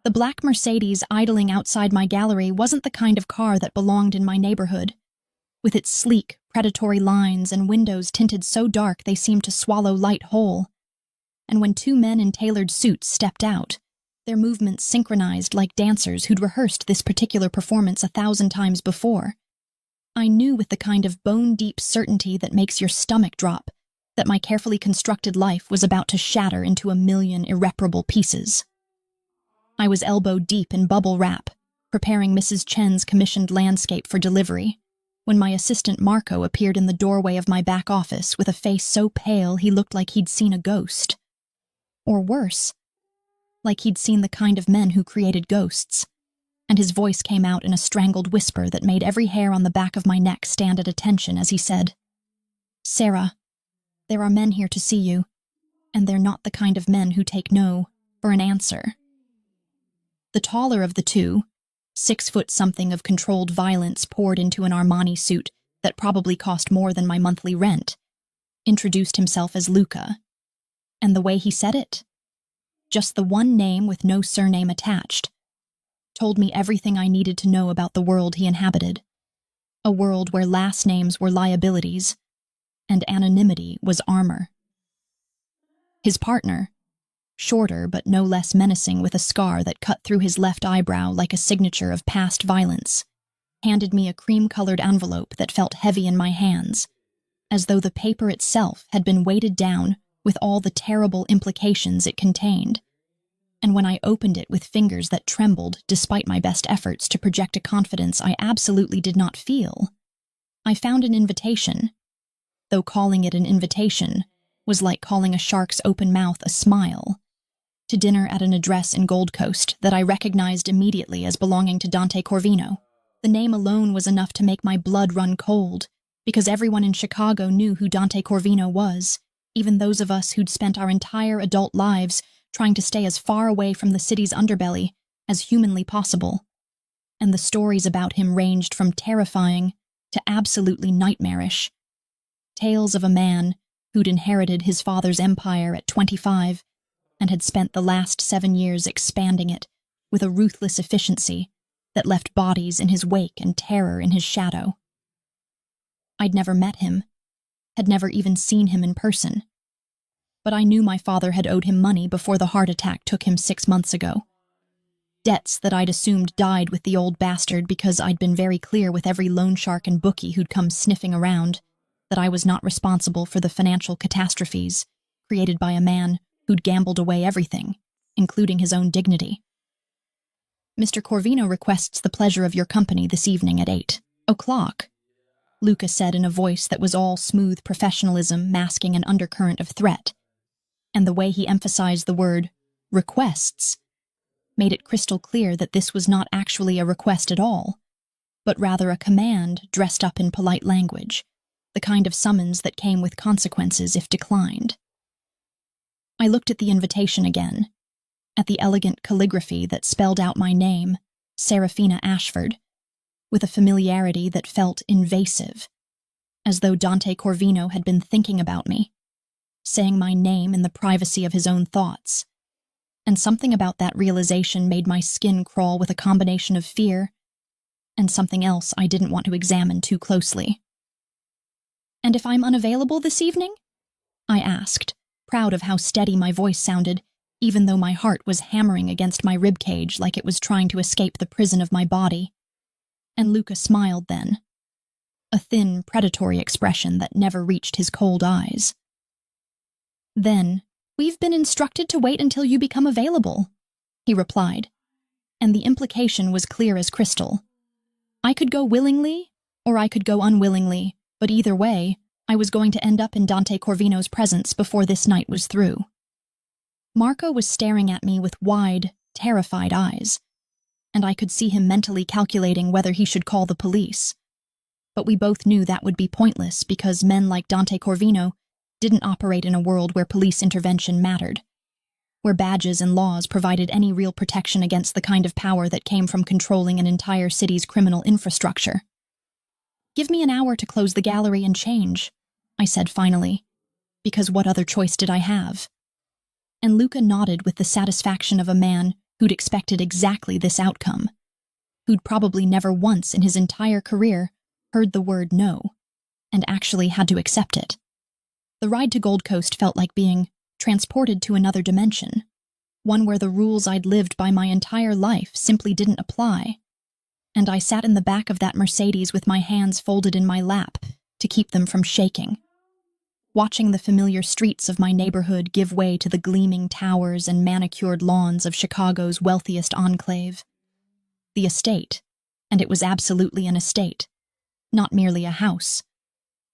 The black Mercedes idling outside my gallery wasn't the kind of car that belonged in my neighborhood. With its sleek, predatory lines and windows tinted so dark they seemed to swallow light whole. And when two men in tailored suits stepped out, their movements synchronized like dancers who'd rehearsed this particular performance 1,000 times before, I knew with the kind of bone-deep certainty that makes your stomach drop that my carefully constructed life was about to shatter into 1,000,000 irreparable pieces. I was elbow-deep in bubble wrap, preparing Mrs. Chen's commissioned landscape for delivery, when my assistant Marco appeared in the doorway of my back office with a face so pale he looked like he'd seen a ghost. Or worse, like he'd seen the kind of men who created ghosts, and his voice came out in a strangled whisper that made every hair on the back of my neck stand at attention as he said, "Sarah, there are men here to see you, and they're not the kind of men who take no for an answer." The taller of the two, 6-foot-something of controlled violence poured into an Armani suit that probably cost more than my monthly rent, introduced himself as Luca. And the way he said it, just the one name with no surname attached, told me everything I needed to know about the world he inhabited. A world where last names were liabilities, and anonymity was armor. His partner, shorter but no less menacing with a scar that cut through his left eyebrow like a signature of past violence, handed me a cream-colored envelope that felt heavy in my hands, as though the paper itself had been weighted down with all the terrible implications it contained. And when I opened it with fingers that trembled despite my best efforts to project a confidence I absolutely did not feel, I found an invitation, though calling it an invitation was like calling a shark's open mouth a smile, to dinner at an address in Gold Coast that I recognized immediately as belonging to Dante Corvino. The name alone was enough to make my blood run cold, because everyone in Chicago knew who Dante Corvino was, even those of us who'd spent our entire adult lives trying to stay as far away from the city's underbelly as humanly possible. And the stories about him ranged from terrifying to absolutely nightmarish. Tales of a man who'd inherited his father's empire at 25 and had spent the last 7 years expanding it with a ruthless efficiency that left bodies in his wake and terror in his shadow. I'd never met him, had never even seen him in person, but I knew my father had owed him money before the heart attack took him 6 months ago. Debts that I'd assumed died with the old bastard because I'd been very clear with every loan shark and bookie who'd come sniffing around that I was not responsible for the financial catastrophes created by a man who'd gambled away everything, including his own dignity. "Mr. Corvino requests the pleasure of your company this evening at 8 o'clock, Luca said in a voice that was all smooth professionalism masking an undercurrent of threat, and the way he emphasized the word requests made it crystal clear that this was not actually a request at all, but rather a command dressed up in polite language, the kind of summons that came with consequences if declined. I looked at the invitation again, at the elegant calligraphy that spelled out my name, Serafina Ashford, with a familiarity that felt invasive, as though Dante Corvino had been thinking about me, saying my name in the privacy of his own thoughts. And something about that realization made my skin crawl with a combination of fear and something else I didn't want to examine too closely. "And if I'm unavailable this evening?" I asked, proud of how steady my voice sounded, even though my heart was hammering against my ribcage like it was trying to escape the prison of my body. And Luca smiled then, a thin, predatory expression that never reached his cold eyes. "Then, we've been instructed to wait until you become available," he replied, and the implication was clear as crystal. I could go willingly, or I could go unwillingly, but either way, I was going to end up in Dante Corvino's presence before this night was through. Marco was staring at me with wide, terrified eyes, and I could see him mentally calculating whether he should call the police. But we both knew that would be pointless because men like Dante Corvino didn't operate in a world where police intervention mattered, where badges and laws provided any real protection against the kind of power that came from controlling an entire city's criminal infrastructure. "Give me an hour to close the gallery and change," I said finally, because what other choice did I have? And Luca nodded with the satisfaction of a man who'd expected exactly this outcome, who'd probably never once in his entire career heard the word no, and actually had to accept it. The ride to Gold Coast felt like being transported to another dimension, one where the rules I'd lived by my entire life simply didn't apply, and I sat in the back of that Mercedes with my hands folded in my lap to keep them from shaking, watching the familiar streets of my neighborhood give way to the gleaming towers and manicured lawns of Chicago's wealthiest enclave. The estate, and it was absolutely an estate, not merely a house,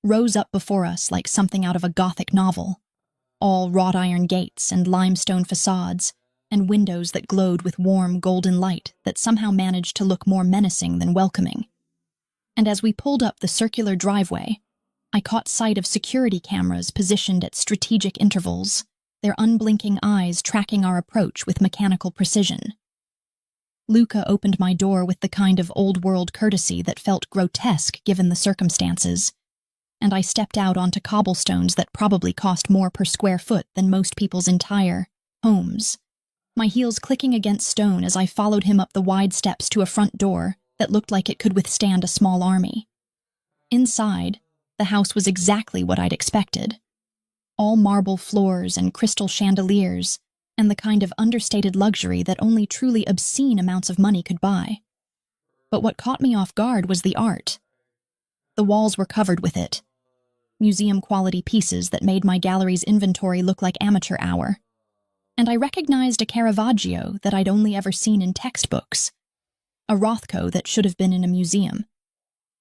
rose up before us like something out of a Gothic novel, all wrought iron gates and limestone facades, and windows that glowed with warm golden light that somehow managed to look more menacing than welcoming. And as we pulled up the circular driveway, I caught sight of security cameras positioned at strategic intervals, their unblinking eyes tracking our approach with mechanical precision. Luca opened my door with the kind of old-world courtesy that felt grotesque given the circumstances, and I stepped out onto cobblestones that probably cost more per square foot than most people's entire homes, my heels clicking against stone as I followed him up the wide steps to a front door that looked like it could withstand a small army. Inside, the house was exactly what I'd expected. All marble floors and crystal chandeliers, and the kind of understated luxury that only truly obscene amounts of money could buy. But what caught me off guard was the art. The walls were covered with it, museum-quality pieces that made my gallery's inventory look like amateur hour. And I recognized a Caravaggio that I'd only ever seen in textbooks, a Rothko that should have been in a museum,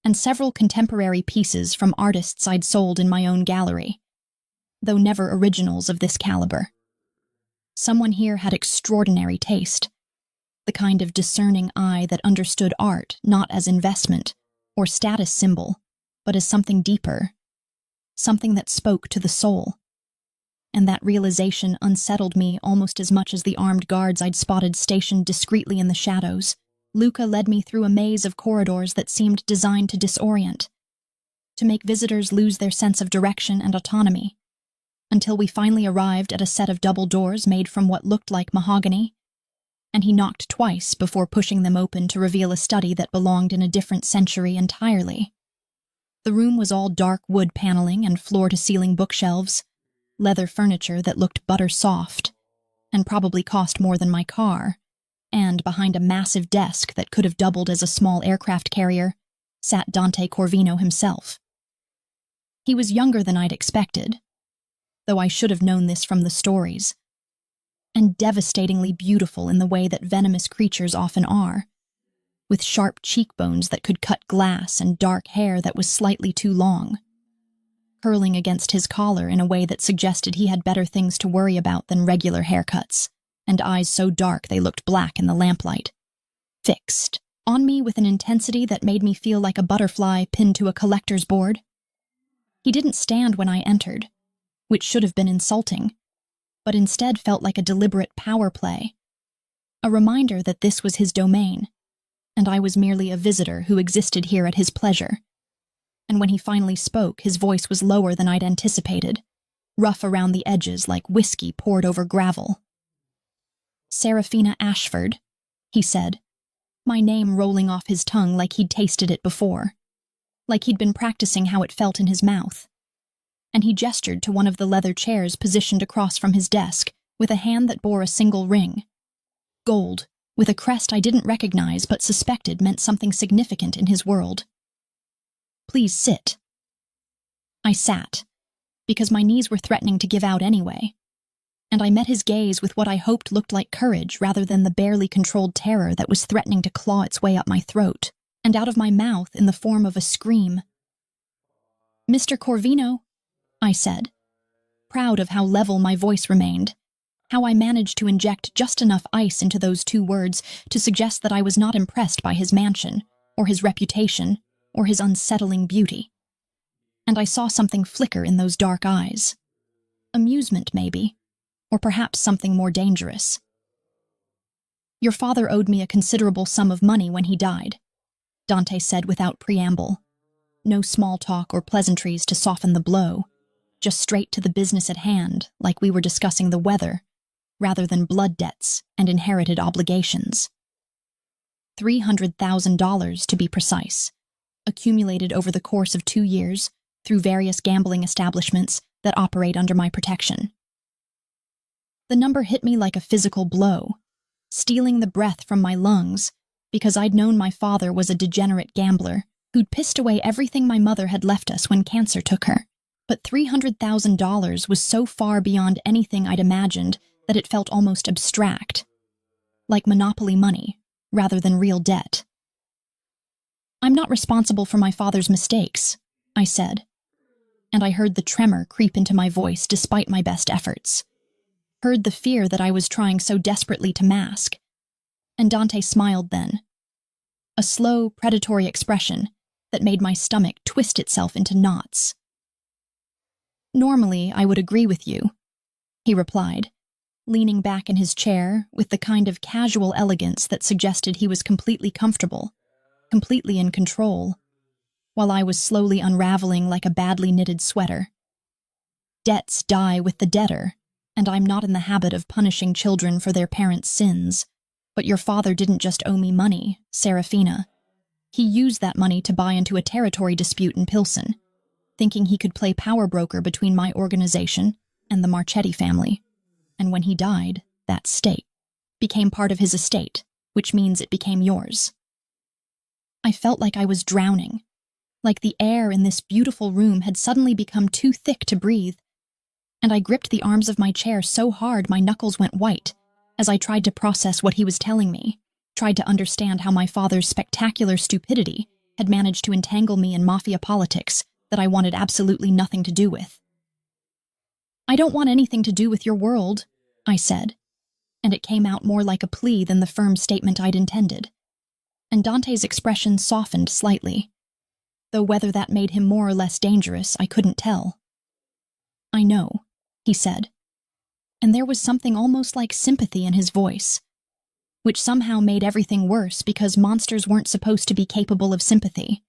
and several contemporary pieces from artists I'd sold in my own gallery, though never originals of this caliber. Someone here had extraordinary taste, the kind of discerning eye that understood art not as investment or status symbol, but as something deeper, something that spoke to the soul. And that realization unsettled me almost as much as the armed guards I'd spotted stationed discreetly in the shadows. Luca led me through a maze of corridors that seemed designed to disorient, to make visitors lose their sense of direction and autonomy, until we finally arrived at a set of double doors made from what looked like mahogany, and he knocked twice before pushing them open to reveal a study that belonged in a different century entirely. The room was all dark wood paneling and floor-to-ceiling bookshelves, leather furniture that looked butter-soft, and probably cost more than my car, and behind a massive desk that could have doubled as a small aircraft carrier, sat Dante Corvino himself. He was younger than I'd expected, though I should have known this from the stories, and devastatingly beautiful in the way that venomous creatures often are, with sharp cheekbones that could cut glass and dark hair that was slightly too long, curling against his collar in a way that suggested he had better things to worry about than regular haircuts, and eyes so dark they looked black in the lamplight, fixed on me with an intensity that made me feel like a butterfly pinned to a collector's board. He didn't stand when I entered, which should have been insulting, but instead felt like a deliberate power play, a reminder that this was his domain, and I was merely a visitor who existed here at his pleasure. And when he finally spoke, his voice was lower than I'd anticipated, rough around the edges like whiskey poured over gravel. "Serafina Ashford," he said, my name rolling off his tongue like he'd tasted it before, like he'd been practicing how it felt in his mouth. And he gestured to one of the leather chairs positioned across from his desk with a hand that bore a single ring. Gold, with a crest I didn't recognize but suspected meant something significant in his world. "Please sit." I sat, because my knees were threatening to give out anyway, and I met his gaze with what I hoped looked like courage rather than the barely controlled terror that was threatening to claw its way up my throat, and out of my mouth in the form of a scream. "Mr. Corvino," I said, proud of how level my voice remained, how I managed to inject just enough ice into those two words to suggest that I was not impressed by his mansion, or his reputation, or his unsettling beauty. And I saw something flicker in those dark eyes. Amusement, maybe, or perhaps something more dangerous. "Your father owed me a considerable sum of money when he died," Dante said without preamble. No small talk or pleasantries to soften the blow, just straight to the business at hand, like we were discussing the weather, rather than blood debts and inherited obligations. $300,000 to be precise, accumulated over the course of 2 years through various gambling establishments that operate under my protection. The number hit me like a physical blow, stealing the breath from my lungs because I'd known my father was a degenerate gambler who'd pissed away everything my mother had left us when cancer took her. But $300,000 was so far beyond anything I'd imagined that it felt almost abstract, like monopoly money rather than real debt. "I'm not responsible for my father's mistakes," I said, and I heard the tremor creep into my voice despite my best efforts. Heard the fear that I was trying so desperately to mask. And Dante smiled then. A slow, predatory expression that made my stomach twist itself into knots. "Normally, I would agree with you," he replied, leaning back in his chair with the kind of casual elegance that suggested he was completely comfortable, completely in control, while I was slowly unraveling like a badly knitted sweater. "Debts die with the debtor, and I'm not in the habit of punishing children for their parents' sins. But your father didn't just owe me money, Serafina. He used that money to buy into a territory dispute in Pilsen, thinking he could play power broker between my organization and the Marchetti family. And when he died, that stake became part of his estate, which means it became yours." I felt like I was drowning, like the air in this beautiful room had suddenly become too thick to breathe, and I gripped the arms of my chair so hard my knuckles went white as I tried to process what he was telling me, tried to understand how my father's spectacular stupidity had managed to entangle me in Mafia politics that I wanted absolutely nothing to do with. "I don't want anything to do with your world," I said, and it came out more like a plea than the firm statement I'd intended. And Dante's expression softened slightly, though whether that made him more or less dangerous, I couldn't tell. "I know," he said, and there was something almost like sympathy in his voice, which somehow made everything worse because monsters weren't supposed to be capable of sympathy,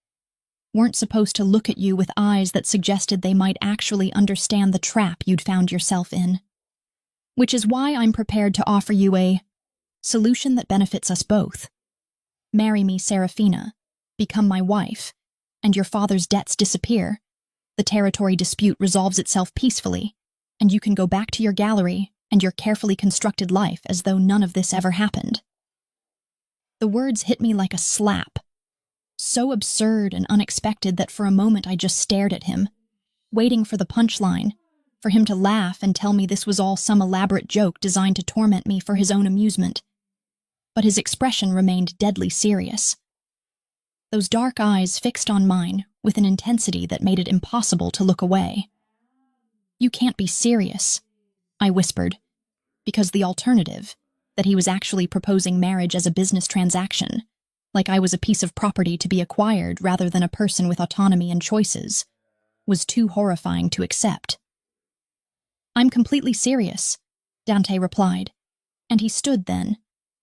weren't supposed to look at you with eyes that suggested they might actually understand the trap you'd found yourself in. "Which is why I'm prepared to offer you a solution that benefits us both. Marry me, Serafina, become my wife, and your father's debts disappear. The territory dispute resolves itself peacefully, and you can go back to your gallery and your carefully constructed life as though none of this ever happened." The words hit me like a slap, so absurd and unexpected that for a moment I just stared at him, waiting for the punchline, for him to laugh and tell me this was all some elaborate joke designed to torment me for his own amusement. But his expression remained deadly serious. Those dark eyes fixed on mine with an intensity that made it impossible to look away. "You can't be serious," I whispered, because the alternative, that he was actually proposing marriage as a business transaction, like I was a piece of property to be acquired rather than a person with autonomy and choices, was too horrifying to accept. "I'm completely serious," Dante replied, and he stood then,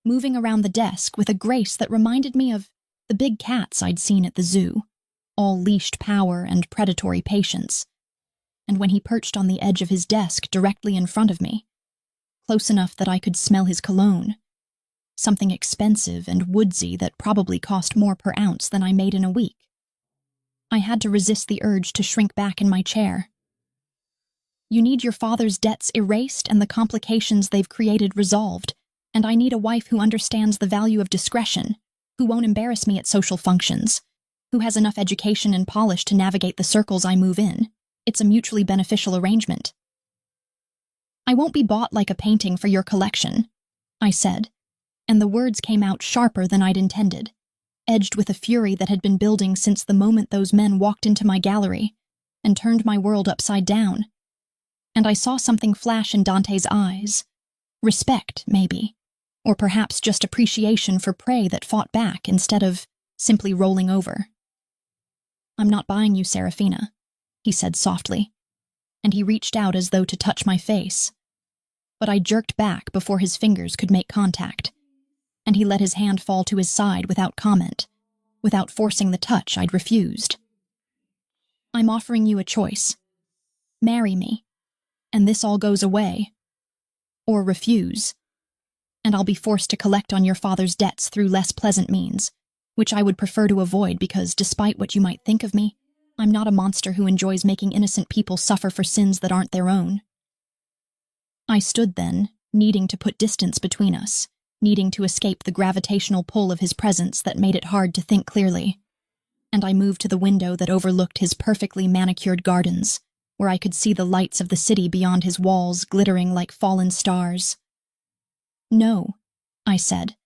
moving around the desk with a grace that reminded me of the big cats I'd seen at the zoo, all leashed power and predatory patience. And when he perched on the edge of his desk directly in front of me, close enough that I could smell his cologne, something expensive and woodsy that probably cost more per ounce than I made in a week, I had to resist the urge to shrink back in my chair. "You need your father's debts erased and the complications they've created resolved, and I need a wife who understands the value of discretion, who won't embarrass me at social functions, who has enough education and polish to navigate the circles I move in. It's a mutually beneficial arrangement." "I won't be bought like a painting for your collection," I said, and the words came out sharper than I'd intended, edged with a fury that had been building since the moment those men walked into my gallery and turned my world upside down. And I saw something flash in Dante's eyes. Respect, maybe, or perhaps just appreciation for prey that fought back instead of simply rolling over. "I'm not buying you, Serafina," he said softly, and he reached out as though to touch my face. But I jerked back before his fingers could make contact, and he let his hand fall to his side without comment, without forcing the touch I'd refused. "I'm offering you a choice. Marry me, and this all goes away. or refuse. And I'll be forced to collect on your father's debts through less pleasant means, which I would prefer to avoid because, despite what you might think of me, I'm not a monster who enjoys making innocent people suffer for sins that aren't their own. I stood then, needing to put distance between us, needing to escape the gravitational pull of his presence that made it hard to think clearly. And I moved to the window that overlooked his perfectly manicured gardens, where I could see the lights of the city beyond his walls glittering like fallen stars. "No," I said,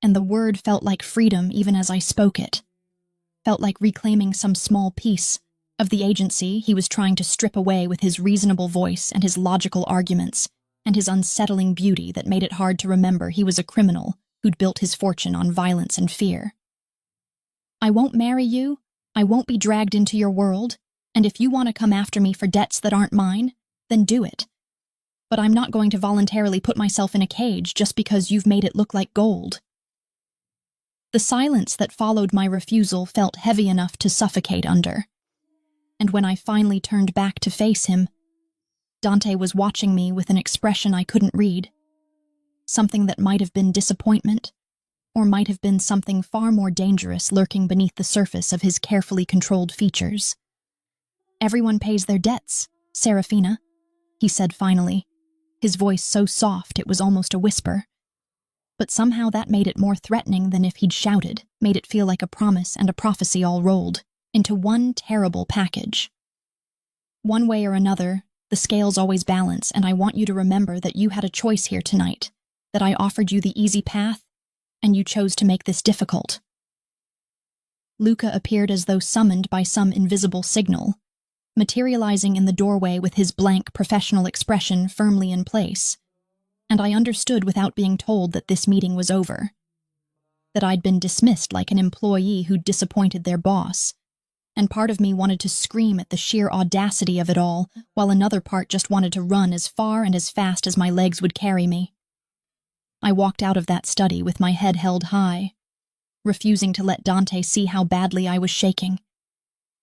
and the word felt like freedom even as I spoke it. Felt like reclaiming some small piece of the agency he was trying to strip away with his reasonable voice and his logical arguments and his unsettling beauty that made it hard to remember he was a criminal who'd built his fortune on violence and fear. "I won't marry you, I won't be dragged into your world, and if you want to come after me for debts that aren't mine, then do it. But I'm not going to voluntarily put myself in a cage just because you've made it look like gold." The silence that followed my refusal felt heavy enough to suffocate under. And when I finally turned back to face him, Dante was watching me with an expression I couldn't read. Something that might have been disappointment, or might have been something far more dangerous lurking beneath the surface of his carefully controlled features. "Everyone pays their debts, Serafina," he said finally, his voice so soft it was almost a whisper. But somehow that made it more threatening than if he'd shouted, made it feel like a promise and a prophecy all rolled into one terrible package. "One way or another, the scales always balance, and I want you to remember that you had a choice here tonight, that I offered you the easy path, and you chose to make this difficult." Luca appeared as though summoned by some invisible signal, materializing in the doorway with his blank professional expression firmly in place. And I understood without being told that this meeting was over. That I'd been dismissed like an employee who'd disappointed their boss. And part of me wanted to scream at the sheer audacity of it all, while another part just wanted to run as far and as fast as my legs would carry me. I walked out of that study with my head held high, refusing to let Dante see how badly I was shaking,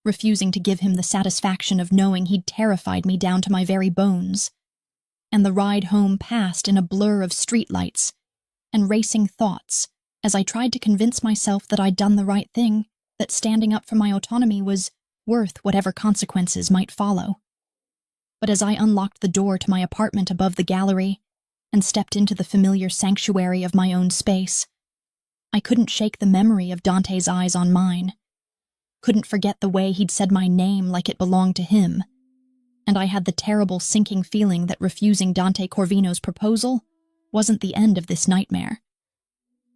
refusing to give him the satisfaction of knowing he'd terrified me down to my very bones. And the ride home passed in a blur of streetlights and racing thoughts as I tried to convince myself that I'd done the right thing, that standing up for my autonomy was worth whatever consequences might follow. But as I unlocked the door to my apartment above the gallery and stepped into the familiar sanctuary of my own space, I couldn't shake the memory of Dante's eyes on mine, couldn't forget the way he'd said my name like it belonged to him, and I had the terrible sinking feeling that refusing Dante Corvino's proposal wasn't the end of this nightmare.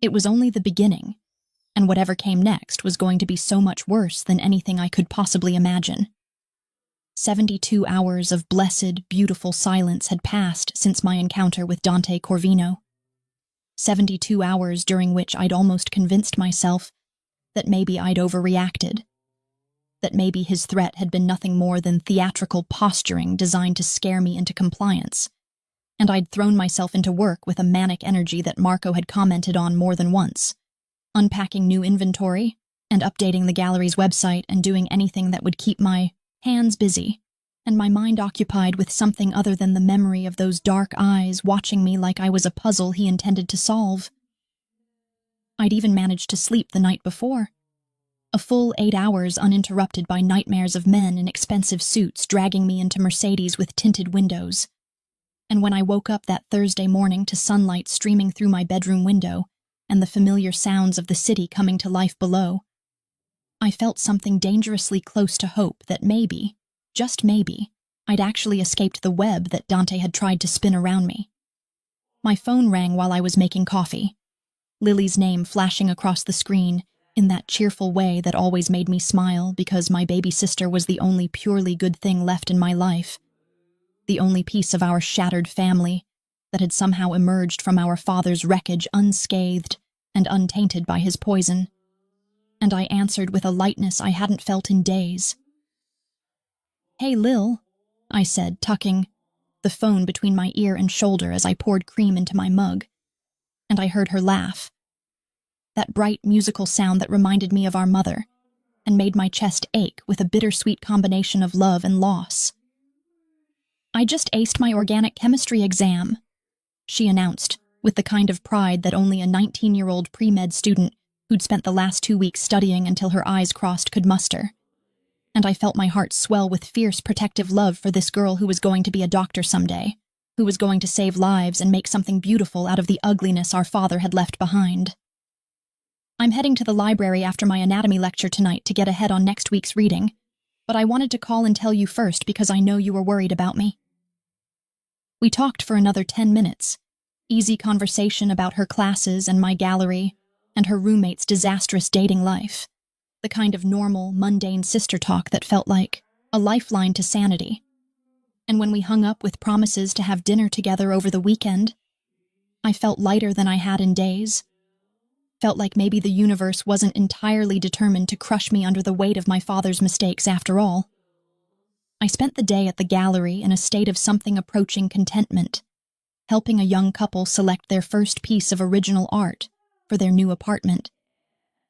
It was only the beginning, and whatever came next was going to be so much worse than anything I could possibly imagine. 72 hours of blessed, beautiful silence had passed since my encounter with Dante Corvino. 72 hours during which I'd almost convinced myself that maybe I'd overreacted, that maybe his threat had been nothing more than theatrical posturing designed to scare me into compliance, and I'd thrown myself into work with a manic energy that Marco had commented on more than once, unpacking new inventory and updating the gallery's website and doing anything that would keep my hands busy and my mind occupied with something other than the memory of those dark eyes watching me like I was a puzzle he intended to solve. I'd even managed to sleep the night before. A full 8 hours uninterrupted by nightmares of men in expensive suits dragging me into Mercedes with tinted windows. And when I woke up that Thursday morning to sunlight streaming through my bedroom window and the familiar sounds of the city coming to life below, I felt something dangerously close to hope that maybe, just maybe, I'd actually escaped the web that Dante had tried to spin around me. My phone rang while I was making coffee, Lily's name flashing across the screen in that cheerful way that always made me smile because my baby sister was the only purely good thing left in my life, the only piece of our shattered family that had somehow emerged from our father's wreckage unscathed and untainted by his poison. And I answered with a lightness I hadn't felt in days. "Hey, Lil," I said, tucking the phone between my ear and shoulder as I poured cream into my mug, and I heard her laugh. That bright musical sound that reminded me of our mother and made my chest ache with a bittersweet combination of love and loss. "I just aced my organic chemistry exam," she announced, with the kind of pride that only a 19-year-old pre-med student who'd spent the last 2 weeks studying until her eyes crossed could muster. And I felt my heart swell with fierce protective love for this girl who was going to be a doctor someday, who was going to save lives and make something beautiful out of the ugliness our father had left behind. I'm heading to the library after my anatomy lecture tonight to get ahead on next week's reading, but I wanted to call and tell you first because I know you were worried about me. We talked for another 10 minutes. Easy conversation about her classes and my gallery, and her roommate's disastrous dating life. The kind of normal, mundane sister talk that felt like a lifeline to sanity. And when we hung up with promises to have dinner together over the weekend, I felt lighter than I had in days. Felt like maybe the universe wasn't entirely determined to crush me under the weight of my father's mistakes after all. I spent the day at the gallery in a state of something approaching contentment, helping a young couple select their first piece of original art for their new apartment,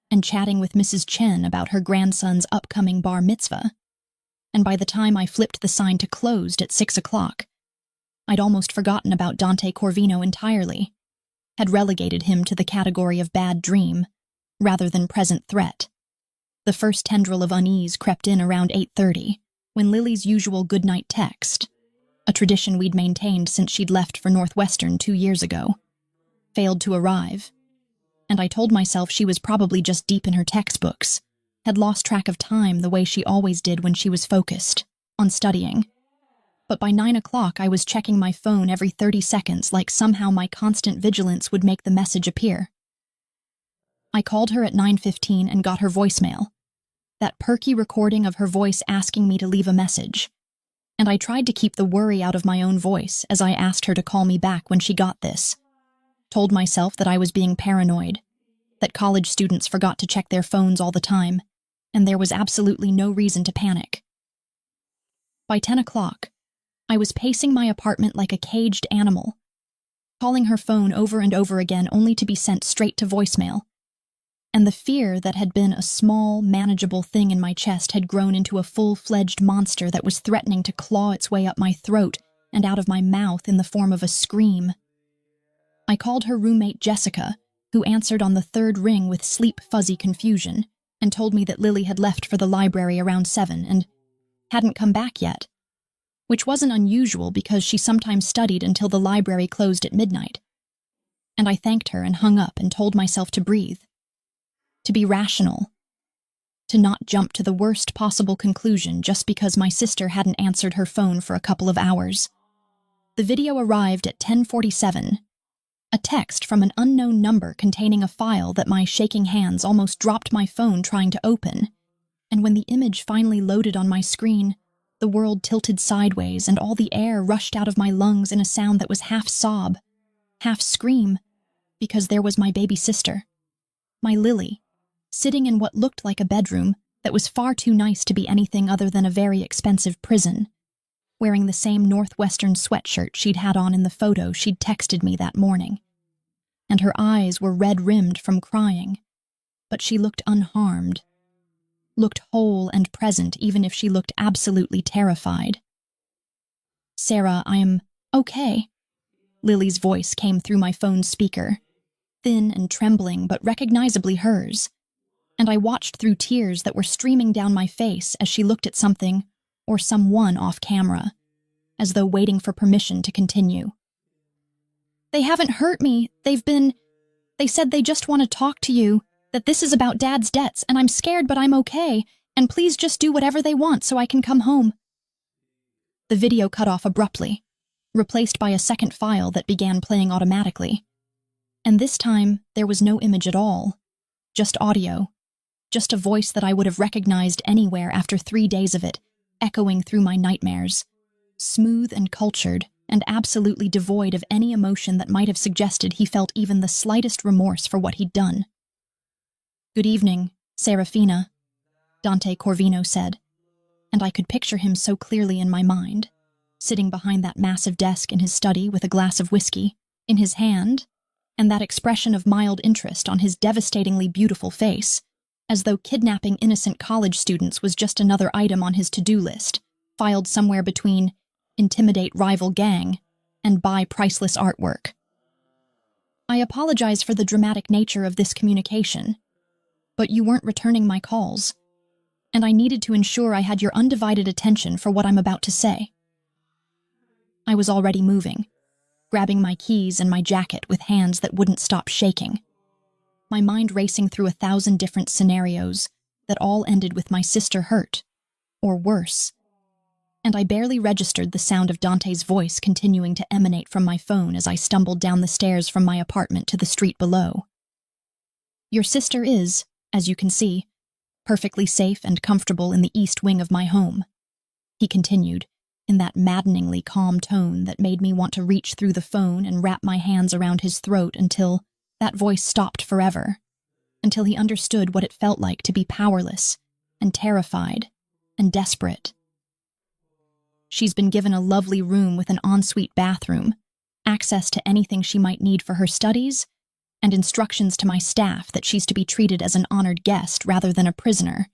and chatting with Mrs. Chen about her grandson's upcoming bar mitzvah. And by the time I flipped the sign to closed at 6 o'clock, I'd almost forgotten about Dante Corvino entirely, had relegated him to the category of bad dream, rather than present threat. The first tendril of unease crept in around 8:30, when Lily's usual goodnight text, a tradition we'd maintained since she'd left for Northwestern 2 years ago, failed to arrive, and I told myself she was probably just deep in her textbooks, had lost track of time the way she always did when she was focused on studying. But by 9 o'clock I was checking my phone every 30 seconds like somehow my constant vigilance would make the message appear. I called her at 9:15 and got her voicemail, that perky recording of her voice asking me to leave a message, and I tried to keep the worry out of my own voice as I asked her to call me back when she got this. Told myself that I was being paranoid, that college students forgot to check their phones all the time, and there was absolutely no reason to panic. By 10 o'clock, I was pacing my apartment like a caged animal, calling her phone over and over again only to be sent straight to voicemail, and the fear that had been a small, manageable thing in my chest had grown into a full-fledged monster that was threatening to claw its way up my throat and out of my mouth in the form of a scream. I called her roommate Jessica, who answered on the third ring with sleep-fuzzy confusion, and told me that Lily had left for the library around 7 and hadn't come back yet, which wasn't unusual because she sometimes studied until the library closed at midnight. And I thanked her and hung up and told myself to breathe, to be rational, to not jump to the worst possible conclusion just because my sister hadn't answered her phone for a couple of hours. The video arrived at 10:47, a text from an unknown number containing a file that my shaking hands almost dropped my phone trying to open, and when the image finally loaded on my screen, the world tilted sideways and all the air rushed out of my lungs in a sound that was half sob, half scream, because there was my baby sister, my Lily, sitting in what looked like a bedroom that was far too nice to be anything other than a very expensive prison, wearing the same Northwestern sweatshirt she'd had on in the photo she'd texted me that morning. And her eyes were red-rimmed from crying, but she looked unharmed, looked whole and present even if she looked absolutely terrified. "Sarah, I am okay." Lily's voice came through my phone's speaker, thin and trembling but recognizably hers, and I watched through tears that were streaming down my face as she looked at something or someone off camera, as though waiting for permission to continue. "They haven't hurt me. They said they just want to talk to you, that this is about Dad's debts, and I'm scared but I'm okay, and please just do whatever they want so I can come home." The video cut off abruptly, replaced by a second file that began playing automatically. And this time, there was no image at all, just audio, just a voice that I would have recognized anywhere after 3 days of it, echoing through my nightmares, smooth and cultured, and absolutely devoid of any emotion that might have suggested he felt even the slightest remorse for what he'd done. "Good evening, Serafina," Dante Corvino said, and I could picture him so clearly in my mind, sitting behind that massive desk in his study with a glass of whiskey in his hand, and that expression of mild interest on his devastatingly beautiful face, as though kidnapping innocent college students was just another item on his to-do list, filed somewhere between intimidate rival gang and buy priceless artwork. I apologize for the dramatic nature of this communication, but you weren't returning my calls, and I needed to ensure I had your undivided attention for what I'm about to say. I was already moving, grabbing my keys and my jacket with hands that wouldn't stop shaking, my mind racing through 1,000 different scenarios that all ended with my sister hurt, or worse. And I barely registered the sound of Dante's voice continuing to emanate from my phone as I stumbled down the stairs from my apartment to the street below. Your sister is, as you can see, perfectly safe and comfortable in the east wing of my home, he continued, in that maddeningly calm tone that made me want to reach through the phone and wrap my hands around his throat until that voice stopped forever, until he understood what it felt like to be powerless and terrified and desperate. She's been given a lovely room with an ensuite bathroom, access to anything she might need for her studies, and instructions to my staff that she's to be treated as an honored guest rather than a prisoner,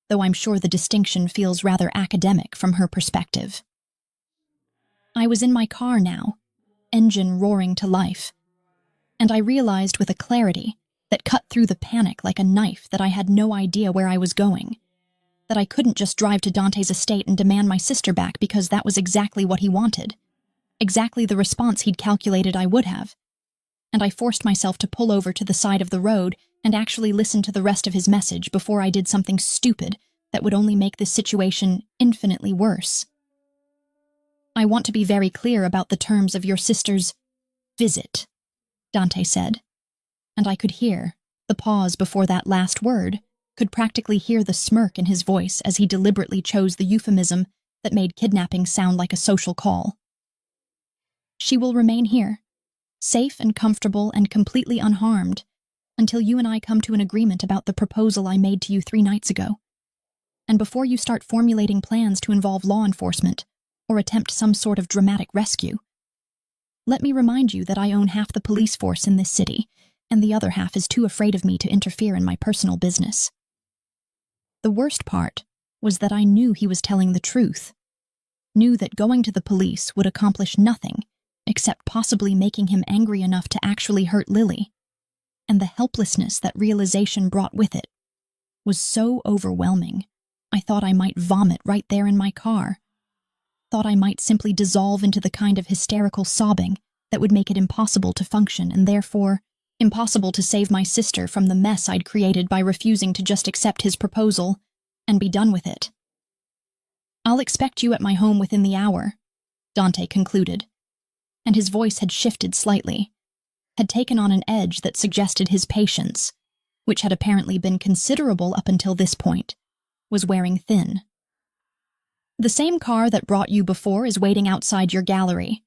though I'm sure the distinction feels rather academic from her perspective. I was in my car now, engine roaring to life, and I realized with a clarity that cut through the panic like a knife that I had no idea where I was going, that I couldn't just drive to Dante's estate and demand my sister back because that was exactly what he wanted, exactly the response he'd calculated I would have, and I forced myself to pull over to the side of the road and actually listen to the rest of his message before I did something stupid that would only make this situation infinitely worse. I want to be very clear about the terms of your sister's visit, Dante said, and I could hear the pause before that last word, could practically hear the smirk in his voice as he deliberately chose the euphemism that made kidnapping sound like a social call. She will remain here, safe and comfortable and completely unharmed, until you and I come to an agreement about the proposal I made to you 3 nights ago, and before you start formulating plans to involve law enforcement or attempt some sort of dramatic rescue. Let me remind you that I own half the police force in this city, and the other half is too afraid of me to interfere in my personal business. The worst part was that I knew he was telling the truth, knew that going to the police would accomplish nothing except possibly making him angry enough to actually hurt Lily, and the helplessness that realization brought with it was so overwhelming, I thought I might vomit right there in my car, thought I might simply dissolve into the kind of hysterical sobbing that would make it impossible to function and therefore impossible to save my sister from the mess I'd created by refusing to just accept his proposal and be done with it. I'll expect you at my home within the hour, Dante concluded, and his voice had shifted slightly, had taken on an edge that suggested his patience, which had apparently been considerable up until this point, was wearing thin. The same car that brought you before is waiting outside your gallery,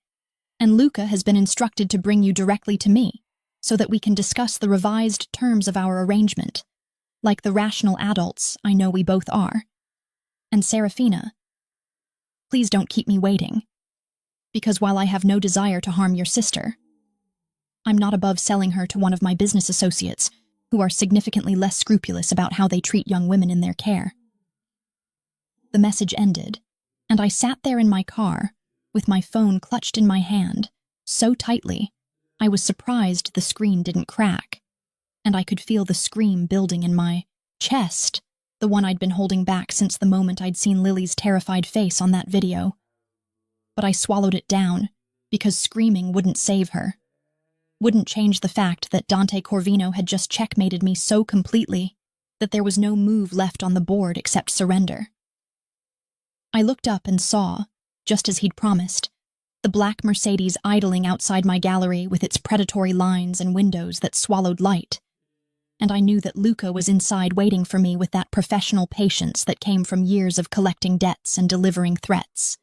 and Luca has been instructed to bring you directly to me, so that we can discuss the revised terms of our arrangement, like the rational adults I know we both are. And Serafina, please don't keep me waiting, because while I have no desire to harm your sister, I'm not above selling her to one of my business associates who are significantly less scrupulous about how they treat young women in their care. The message ended, and I sat there in my car, with my phone clutched in my hand, so tightly I was surprised the screen didn't crack, and I could feel the scream building in my chest, the one I'd been holding back since the moment I'd seen Lily's terrified face on that video. But I swallowed it down, because screaming wouldn't save her, wouldn't change the fact that Dante Corvino had just checkmated me so completely that there was no move left on the board except surrender. I looked up and saw, just as he'd promised, the black Mercedes idling outside my gallery with its predatory lines and windows that swallowed light, and I knew that Luca was inside waiting for me with that professional patience that came from years of collecting debts and delivering threats.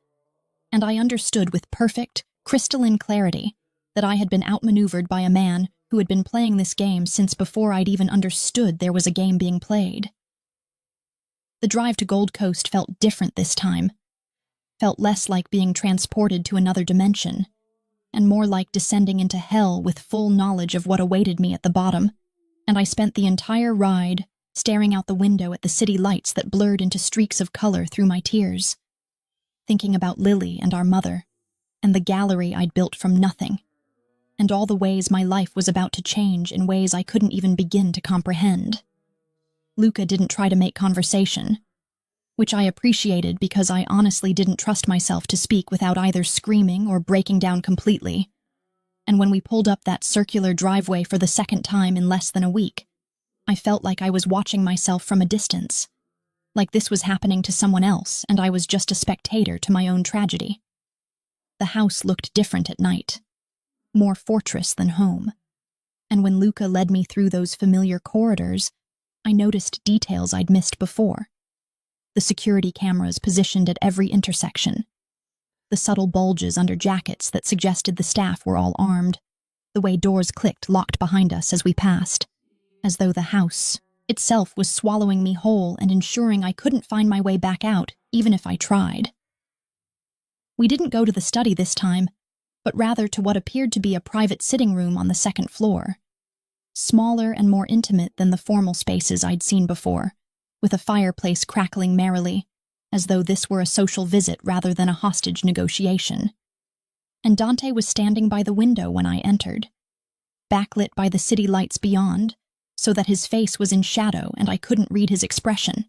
And I understood with perfect, crystalline clarity that I had been outmaneuvered by a man who had been playing this game since before I'd even understood there was a game being played. The drive to Gold Coast felt different this time, felt less like being transported to another dimension, and more like descending into hell with full knowledge of what awaited me at the bottom, and I spent the entire ride staring out the window at the city lights that blurred into streaks of color through my tears, thinking about Lily and our mother, and the gallery I'd built from nothing, and all the ways my life was about to change in ways I couldn't even begin to comprehend. Luca didn't try to make conversation, which I appreciated because I honestly didn't trust myself to speak without either screaming or breaking down completely. And when we pulled up that circular driveway for the second time in less than a week, I felt like I was watching myself from a distance, like this was happening to someone else and I was just a spectator to my own tragedy. The house looked different at night, more fortress than home. And when Luca led me through those familiar corridors, I noticed details I'd missed before. The security cameras positioned at every intersection, the subtle bulges under jackets that suggested the staff were all armed, the way doors clicked locked behind us as we passed, as though the house itself was swallowing me whole and ensuring I couldn't find my way back out, even if I tried. We didn't go to the study this time, but rather to what appeared to be a private sitting room on the second floor, smaller and more intimate than the formal spaces I'd seen before, with a fireplace crackling merrily, as though this were a social visit rather than a hostage negotiation. And Dante was standing by the window when I entered, backlit by the city lights beyond, so that his face was in shadow and I couldn't read his expression.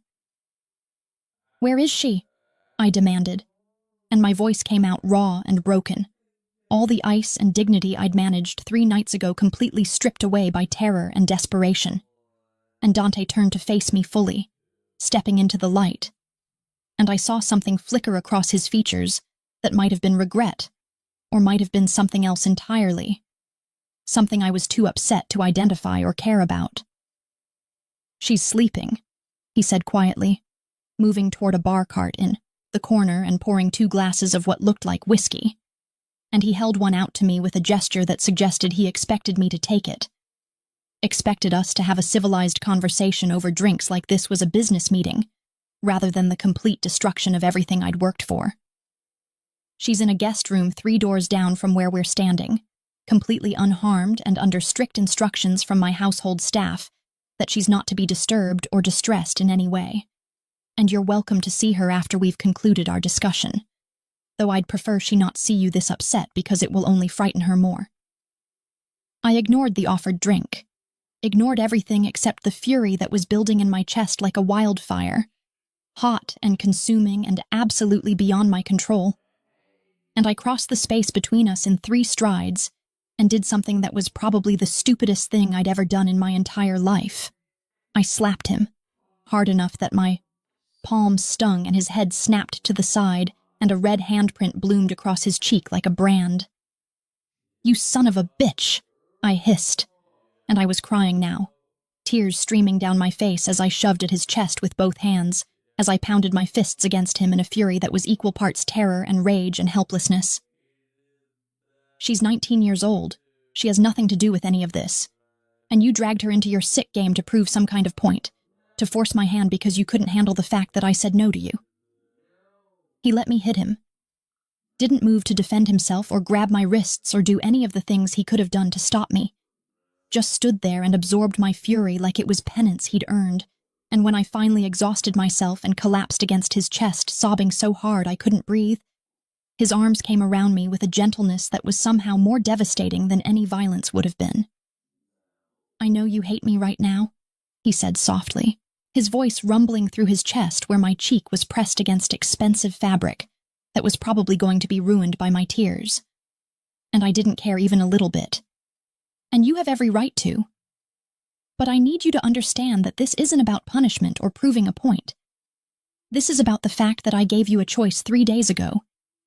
"Where is she?" I demanded, and my voice came out raw and broken, all the ice and dignity I'd managed 3 nights ago completely stripped away by terror and desperation. And Dante turned to face me fully, stepping into the light, and I saw something flicker across his features that might have been regret, or might have been something else entirely, something I was too upset to identify or care about. "She's sleeping," he said quietly, moving toward a bar cart in the corner and pouring 2 glasses of what looked like whiskey, and he held one out to me with a gesture that suggested he expected me to take it. Expected us to have a civilized conversation over drinks like this was a business meeting, rather than the complete destruction of everything I'd worked for. "She's in a guest room 3 doors down from where we're standing, completely unharmed and under strict instructions from my household staff that she's not to be disturbed or distressed in any way. And you're welcome to see her after we've concluded our discussion, though I'd prefer she not see you this upset because it will only frighten her more." I ignored the offered drink, ignored everything except the fury that was building in my chest like a wildfire, hot and consuming and absolutely beyond my control. And I crossed the space between us in 3 strides and did something that was probably the stupidest thing I'd ever done in my entire life. I slapped him, hard enough that my palm stung and his head snapped to the side and a red handprint bloomed across his cheek like a brand. "You son of a bitch!" I hissed, and I was crying now, tears streaming down my face as I shoved at his chest with both hands, as I pounded my fists against him in a fury that was equal parts terror and rage and helplessness. "She's 19 years old. She has nothing to do with any of this. And you dragged her into your sick game to prove some kind of point, to force my hand because you couldn't handle the fact that I said no to you." He let me hit him. Didn't move to defend himself or grab my wrists or do any of the things he could have done to stop me. Just stood there and absorbed my fury like it was penance he'd earned, and when I finally exhausted myself and collapsed against his chest, sobbing so hard I couldn't breathe, his arms came around me with a gentleness that was somehow more devastating than any violence would have been. "I know you hate me right now," he said softly, his voice rumbling through his chest where my cheek was pressed against expensive fabric that was probably going to be ruined by my tears. And I didn't care even a little bit. And you have every right to. But I need you to understand that this isn't about punishment or proving a point. This is about the fact that I gave you a choice 3 days ago,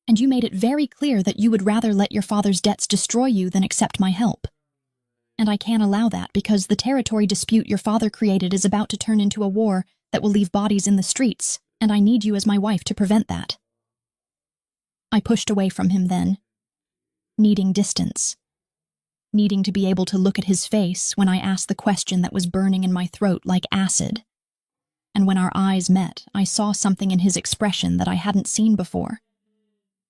and you made it very clear that you would rather let your father's debts destroy you than accept my help. And I can't allow that because the territory dispute your father created is about to turn into a war that will leave bodies in the streets, and I need you as my wife to prevent that. I pushed away from him then, needing distance, needing to be able to look at his face when I asked the question that was burning in my throat like acid. And when our eyes met, I saw something in his expression that I hadn't seen before.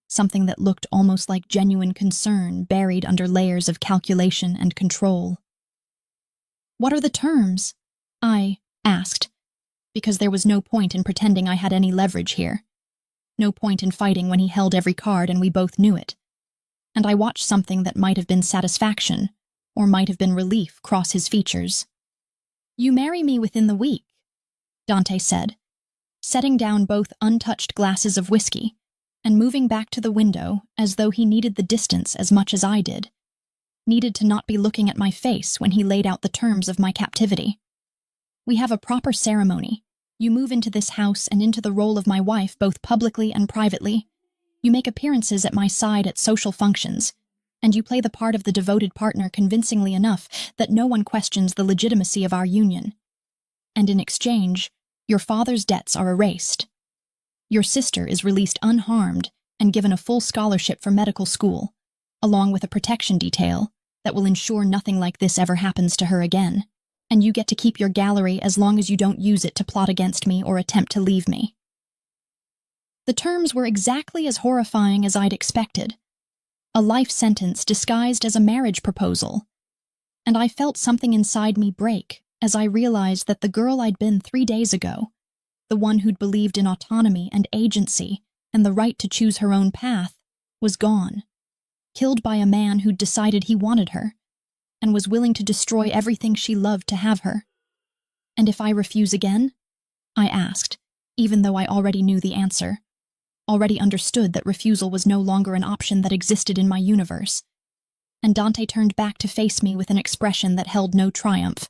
Something that looked almost like genuine concern buried under layers of calculation and control. "What are the terms?" I asked, because there was no point in pretending I had any leverage here. No point in fighting when he held every card and we both knew it. and I watched something that might have been satisfaction, or might have been relief, cross his features. "You marry me within the week," Dante said, setting down both untouched glasses of whiskey and moving back to the window as though he needed the distance as much as I did, needed to not be looking at my face when he laid out the terms of my captivity. "We have a proper ceremony. You move into this house and into the role of my wife both publicly and privately. You make appearances at my side at social functions, and you play the part of the devoted partner convincingly enough that no one questions the legitimacy of our union. And in exchange, your father's debts are erased. Your sister is released unharmed and given a full scholarship for medical school, along with a protection detail that will ensure nothing like this ever happens to her again, and you get to keep your gallery as long as you don't use it to plot against me or attempt to leave me." The terms were exactly as horrifying as I'd expected. A life sentence disguised as a marriage proposal. And I felt something inside me break as I realized that the girl I'd been 3 days ago, the one who'd believed in autonomy and agency and the right to choose her own path, was gone, killed by a man who'd decided he wanted her, and was willing to destroy everything she loved to have her. "And if I refuse again?" I asked, even though I already knew the answer, already understood that refusal was no longer an option that existed in my universe. And Dante turned back to face me with an expression that held no triumph,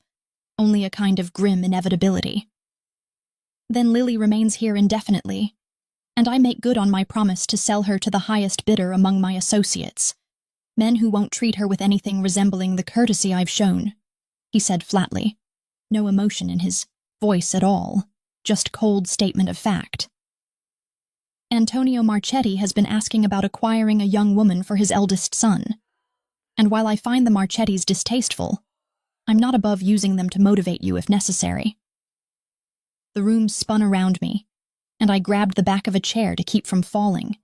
only a kind of grim inevitability. "Then Lily remains here indefinitely, and I make good on my promise to sell her to the highest bidder among my associates, men who won't treat her with anything resembling the courtesy I've shown," he said flatly, no emotion in his voice at all, just cold statement of fact. "Antonio Marchetti has been asking about acquiring a young woman for his eldest son, and while I find the Marchettis distasteful, I'm not above using them to motivate you if necessary." The room spun around me, and I grabbed the back of a chair to keep from falling,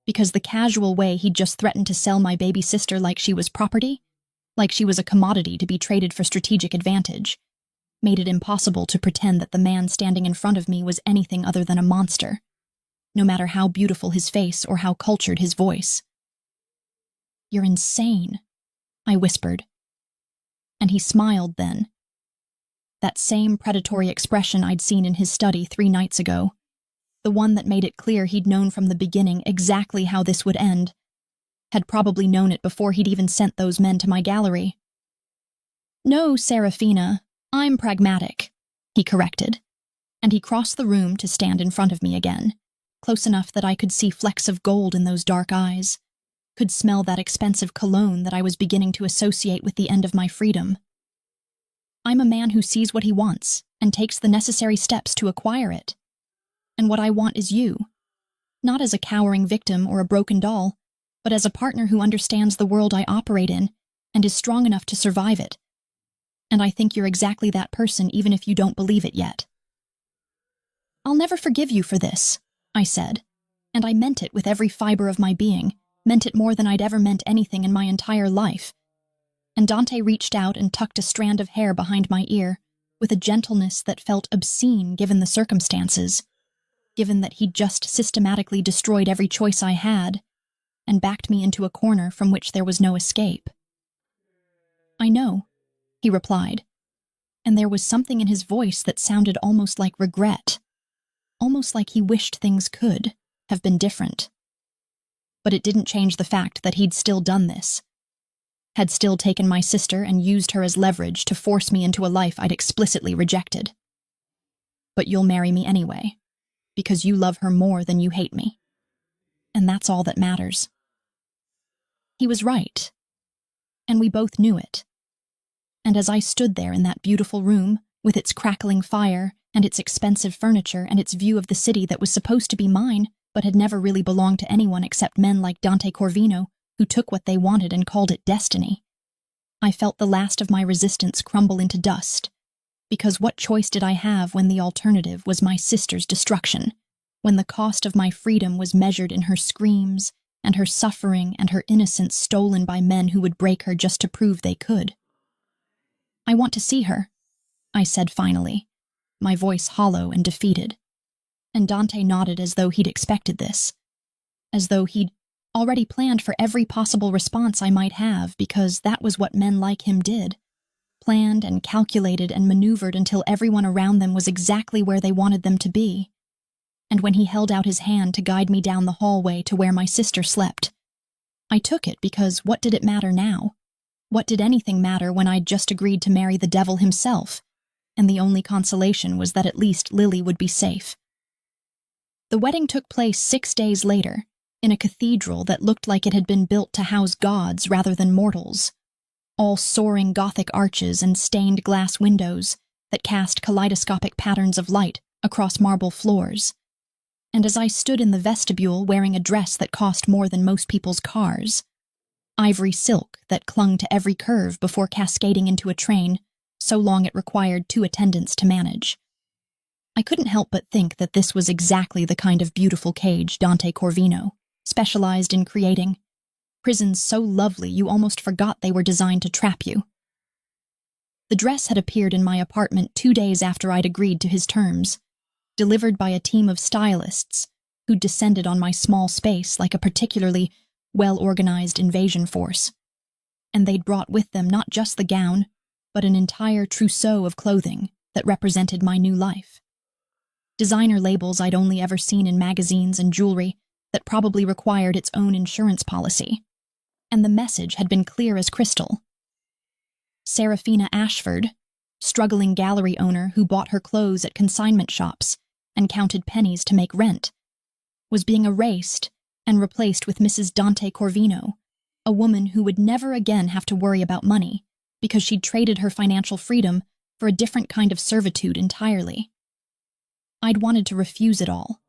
because the casual way he'd just threatened to sell my baby sister like she was property, like she was a commodity to be traded for strategic advantage, made it impossible to pretend that the man standing in front of me was anything other than a monster, no matter how beautiful his face or how cultured his voice. "You're insane," I whispered. And he smiled then. That same predatory expression I'd seen in his study 3 nights ago, the one that made it clear he'd known from the beginning exactly how this would end, had probably known it before he'd even sent those men to my gallery. "No, Serafina, I'm pragmatic," he corrected, and he crossed the room to stand in front of me again, close enough that I could see flecks of gold in those dark eyes, could smell that expensive cologne that I was beginning to associate with the end of my freedom. "I'm a man who sees what he wants and takes the necessary steps to acquire it. And what I want is you, not as a cowering victim or a broken doll, but as a partner who understands the world I operate in and is strong enough to survive it. And I think you're exactly that person even if you don't believe it yet." "I'll never forgive you for this," I said, and I meant it with every fiber of my being, meant it more than I'd ever meant anything in my entire life. And Dante reached out and tucked a strand of hair behind my ear, with a gentleness that felt obscene given the circumstances, given that he'd just systematically destroyed every choice I had, and backed me into a corner from which there was no escape. "I know," he replied, and there was something in his voice that sounded almost like regret, almost like he wished things could have been different. But it didn't change the fact that he'd still done this, had still taken my sister and used her as leverage to force me into a life I'd explicitly rejected. "But you'll marry me anyway, because you love her more than you hate me. And that's all that matters." He was right, and we both knew it. And as I stood there in that beautiful room, with its crackling fire and its expensive furniture and its view of the city that was supposed to be mine, but had never really belonged to anyone except men like Dante Corvino, who took what they wanted and called it destiny, I felt the last of my resistance crumble into dust, because what choice did I have when the alternative was my sister's destruction, when the cost of my freedom was measured in her screams and her suffering and her innocence stolen by men who would break her just to prove they could? "I want to see her," I said finally, my voice hollow and defeated. And Dante nodded as though he'd expected this, as though he'd already planned for every possible response I might have because that was what men like him did. Planned and calculated and maneuvered until everyone around them was exactly where they wanted them to be. And when he held out his hand to guide me down the hallway to where my sister slept, I took it because what did it matter now? What did anything matter when I'd just agreed to marry the devil himself? And the only consolation was that at least Lily would be safe. The wedding took place 6 days later, in a cathedral that looked like it had been built to house gods rather than mortals. All soaring Gothic arches and stained glass windows that cast kaleidoscopic patterns of light across marble floors. And as I stood in the vestibule wearing a dress that cost more than most people's cars, ivory silk that clung to every curve before cascading into a train so long it required 2 attendants to manage, I couldn't help but think that this was exactly the kind of beautiful cage Dante Corvino specialized in creating. Prisons so lovely you almost forgot they were designed to trap you. The dress had appeared in my apartment 2 days after I'd agreed to his terms, delivered by a team of stylists who'd descended on my small space like a particularly well-organized invasion force. And they'd brought with them not just the gown, but an entire trousseau of clothing that represented my new life. Designer labels I'd only ever seen in magazines and jewelry that probably required its own insurance policy. And the message had been clear as crystal. Serafina Ashford, struggling gallery owner who bought her clothes at consignment shops and counted pennies to make rent, was being erased and replaced with Mrs. Dante Corvino, a woman who would never again have to worry about money because she'd traded her financial freedom for a different kind of servitude entirely. I'd wanted to refuse it all,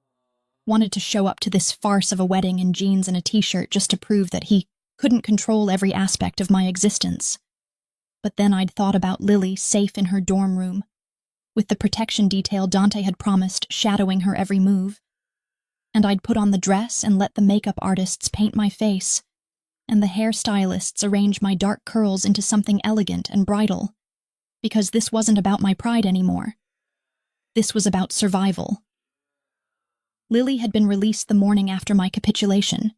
wanted to show up to this farce of a wedding in jeans and a t-shirt just to prove that he couldn't control every aspect of my existence. But then I'd thought about Lily safe in her dorm room, with the protection detail Dante had promised shadowing her every move. And I'd put on the dress and let the makeup artists paint my face, and the hairstylists arrange my dark curls into something elegant and bridal, because this wasn't about my pride anymore. This was about survival. Lily had been released the morning after my capitulation,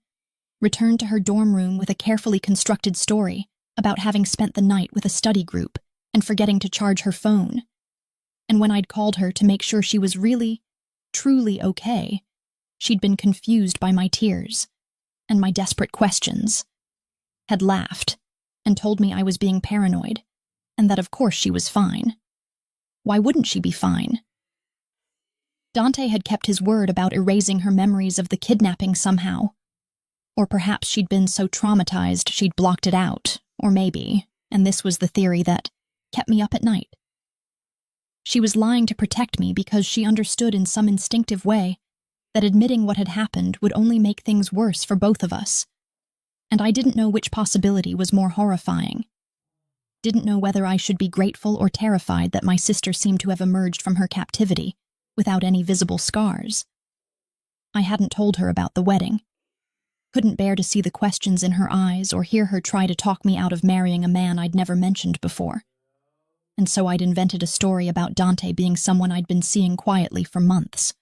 returned to her dorm room with a carefully constructed story about having spent the night with a study group and forgetting to charge her phone. And when I'd called her to make sure she was really, truly okay, she'd been confused by my tears and my desperate questions, had laughed and told me I was being paranoid, and that of course she was fine. Why wouldn't she be fine? Dante had kept his word about erasing her memories of the kidnapping somehow. Or perhaps she'd been so traumatized she'd blocked it out, or maybe, and this was the theory that kept me up at night. She was lying to protect me because she understood in some instinctive way that admitting what had happened would only make things worse for both of us. And I didn't know which possibility was more horrifying. Didn't know whether I should be grateful or terrified that my sister seemed to have emerged from her captivity without any visible scars. I hadn't told her about the wedding. Couldn't bear to see the questions in her eyes or hear her try to talk me out of marrying a man I'd never mentioned before. And so I'd invented a story about Dante being someone I'd been seeing quietly for months.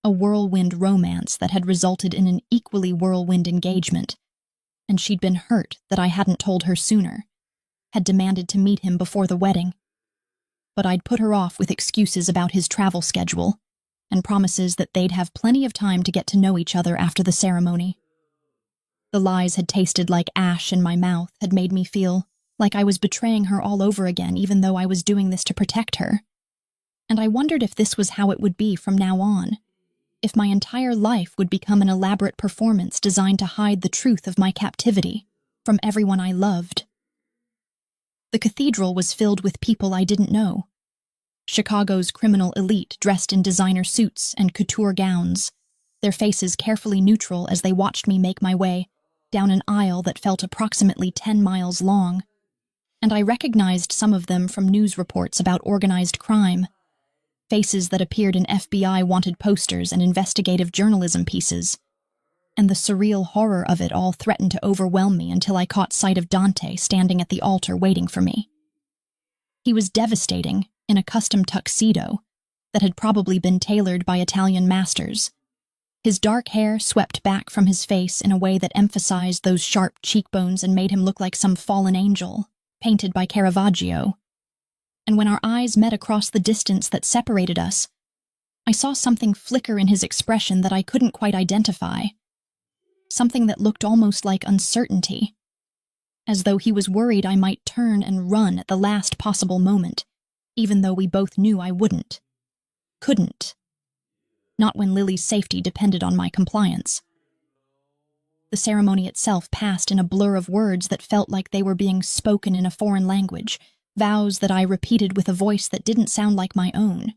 A whirlwind romance that had resulted in an equally whirlwind engagement, and she'd been hurt that I hadn't told her sooner, had demanded to meet him before the wedding. But I'd put her off with excuses about his travel schedule and promises that they'd have plenty of time to get to know each other after the ceremony. The lies had tasted like ash in my mouth, had made me feel like I was betraying her all over again even though I was doing this to protect her. And I wondered if this was how it would be from now on, if my entire life would become an elaborate performance designed to hide the truth of my captivity from everyone I loved. The cathedral was filled with people I didn't know. Chicago's criminal elite dressed in designer suits and couture gowns, their faces carefully neutral as they watched me make my way down an aisle that felt approximately 10 miles long, and I recognized some of them from news reports about organized crime, faces that appeared in FBI wanted posters and investigative journalism pieces, and the surreal horror of it all threatened to overwhelm me until I caught sight of Dante standing at the altar waiting for me. He was devastating in a custom tuxedo that had probably been tailored by Italian masters, His dark hair swept back from his face in a way that emphasized those sharp cheekbones and made him look like some fallen angel, painted by Caravaggio. And when our eyes met across the distance that separated us, I saw something flicker in his expression that I couldn't quite identify. Something that looked almost like uncertainty, as though he was worried I might turn and run at the last possible moment, even though we both knew I wouldn't. Couldn't. Not when Lily's safety depended on my compliance. The ceremony itself passed in a blur of words that felt like they were being spoken in a foreign language, vows that I repeated with a voice that didn't sound like my own.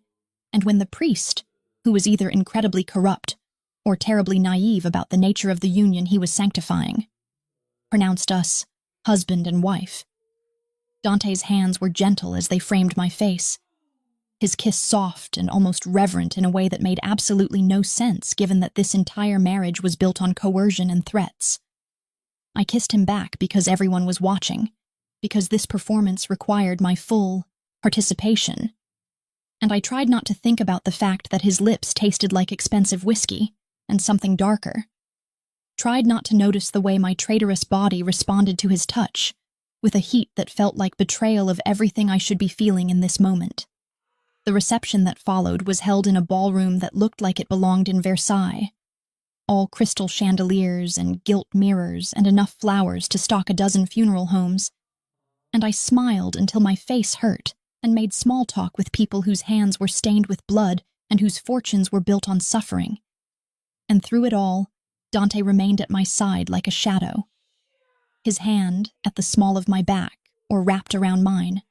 And when the priest, who was either incredibly corrupt or terribly naive about the nature of the union he was sanctifying, pronounced us husband and wife, Dante's hands were gentle as they framed my face, his kiss soft and almost reverent in a way that made absolutely no sense given that this entire marriage was built on coercion and threats. I kissed him back because everyone was watching, because this performance required my full participation. And I tried not to think about the fact that his lips tasted like expensive whiskey and something darker. Tried not to notice the way my traitorous body responded to his touch, with a heat that felt like betrayal of everything I should be feeling in this moment. The reception that followed was held in a ballroom that looked like it belonged in Versailles. All crystal chandeliers and gilt mirrors and enough flowers to stock a dozen funeral homes. And I smiled until my face hurt and made small talk with people whose hands were stained with blood and whose fortunes were built on suffering. And through it all, Dante remained at my side like a shadow. His hand at the small of my back or wrapped around mine,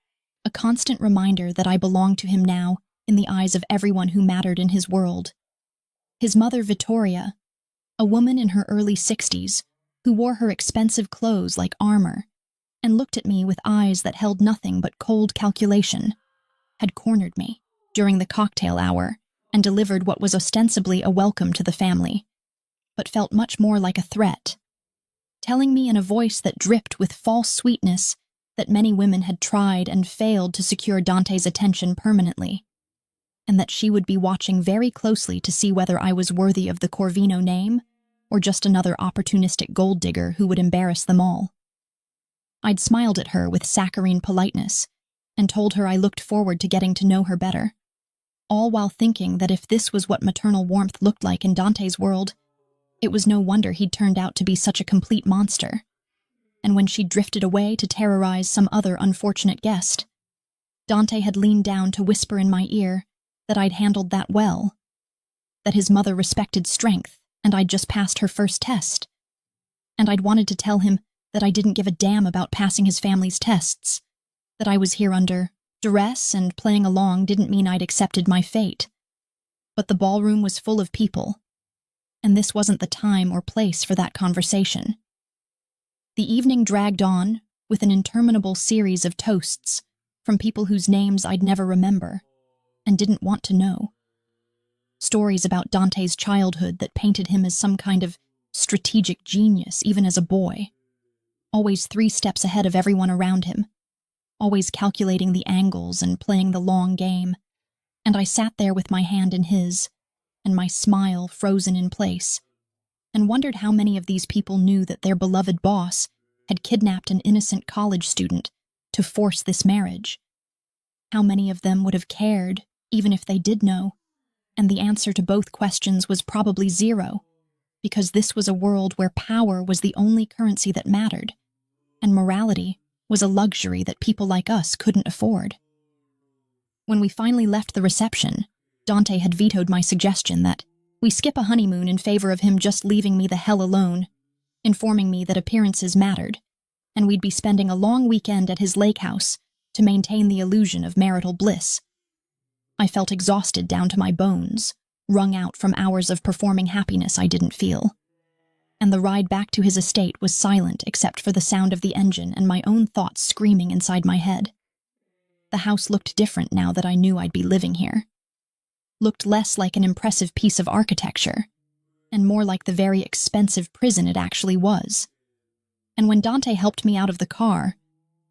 a constant reminder that I belonged to him now in the eyes of everyone who mattered in his world. His mother, Vittoria, a woman in her early 60s, who wore her expensive clothes like armor, and looked at me with eyes that held nothing but cold calculation, had cornered me during the cocktail hour and delivered what was ostensibly a welcome to the family, but felt much more like a threat, telling me in a voice that dripped with false sweetness that many women had tried and failed to secure Dante's attention permanently, and that she would be watching very closely to see whether I was worthy of the Corvino name or just another opportunistic gold digger who would embarrass them all. I'd smiled at her with saccharine politeness and told her I looked forward to getting to know her better, all while thinking that if this was what maternal warmth looked like in Dante's world, it was no wonder he'd turned out to be such a complete monster. And when she drifted away to terrorize some other unfortunate guest, Dante had leaned down to whisper in my ear that I'd handled that well, that his mother respected strength and I'd just passed her first test, and I'd wanted to tell him that I didn't give a damn about passing his family's tests, that I was here under duress and playing along didn't mean I'd accepted my fate. But the ballroom was full of people, and this wasn't the time or place for that conversation. The evening dragged on with an interminable series of toasts from people whose names I'd never remember and didn't want to know. Stories about Dante's childhood that painted him as some kind of strategic genius even as a boy, always 3 steps ahead of everyone around him, always calculating the angles and playing the long game. And I sat there with my hand in his, and my smile frozen in place, and wondered how many of these people knew that their beloved boss had kidnapped an innocent college student to force this marriage. How many of them would have cared, even if they did know, and the answer to both questions was probably 0, because this was a world where power was the only currency that mattered, and morality was a luxury that people like us couldn't afford. When we finally left the reception, Dante had vetoed my suggestion that we skip a honeymoon in favor of him just leaving me the hell alone, informing me that appearances mattered, and we'd be spending a long weekend at his lake house to maintain the illusion of marital bliss. I felt exhausted down to my bones, wrung out from hours of performing happiness I didn't feel. And the ride back to his estate was silent except for the sound of the engine and my own thoughts screaming inside my head. The house looked different now that I knew I'd be living here. Looked less like an impressive piece of architecture, and more like the very expensive prison it actually was. And when Dante helped me out of the car,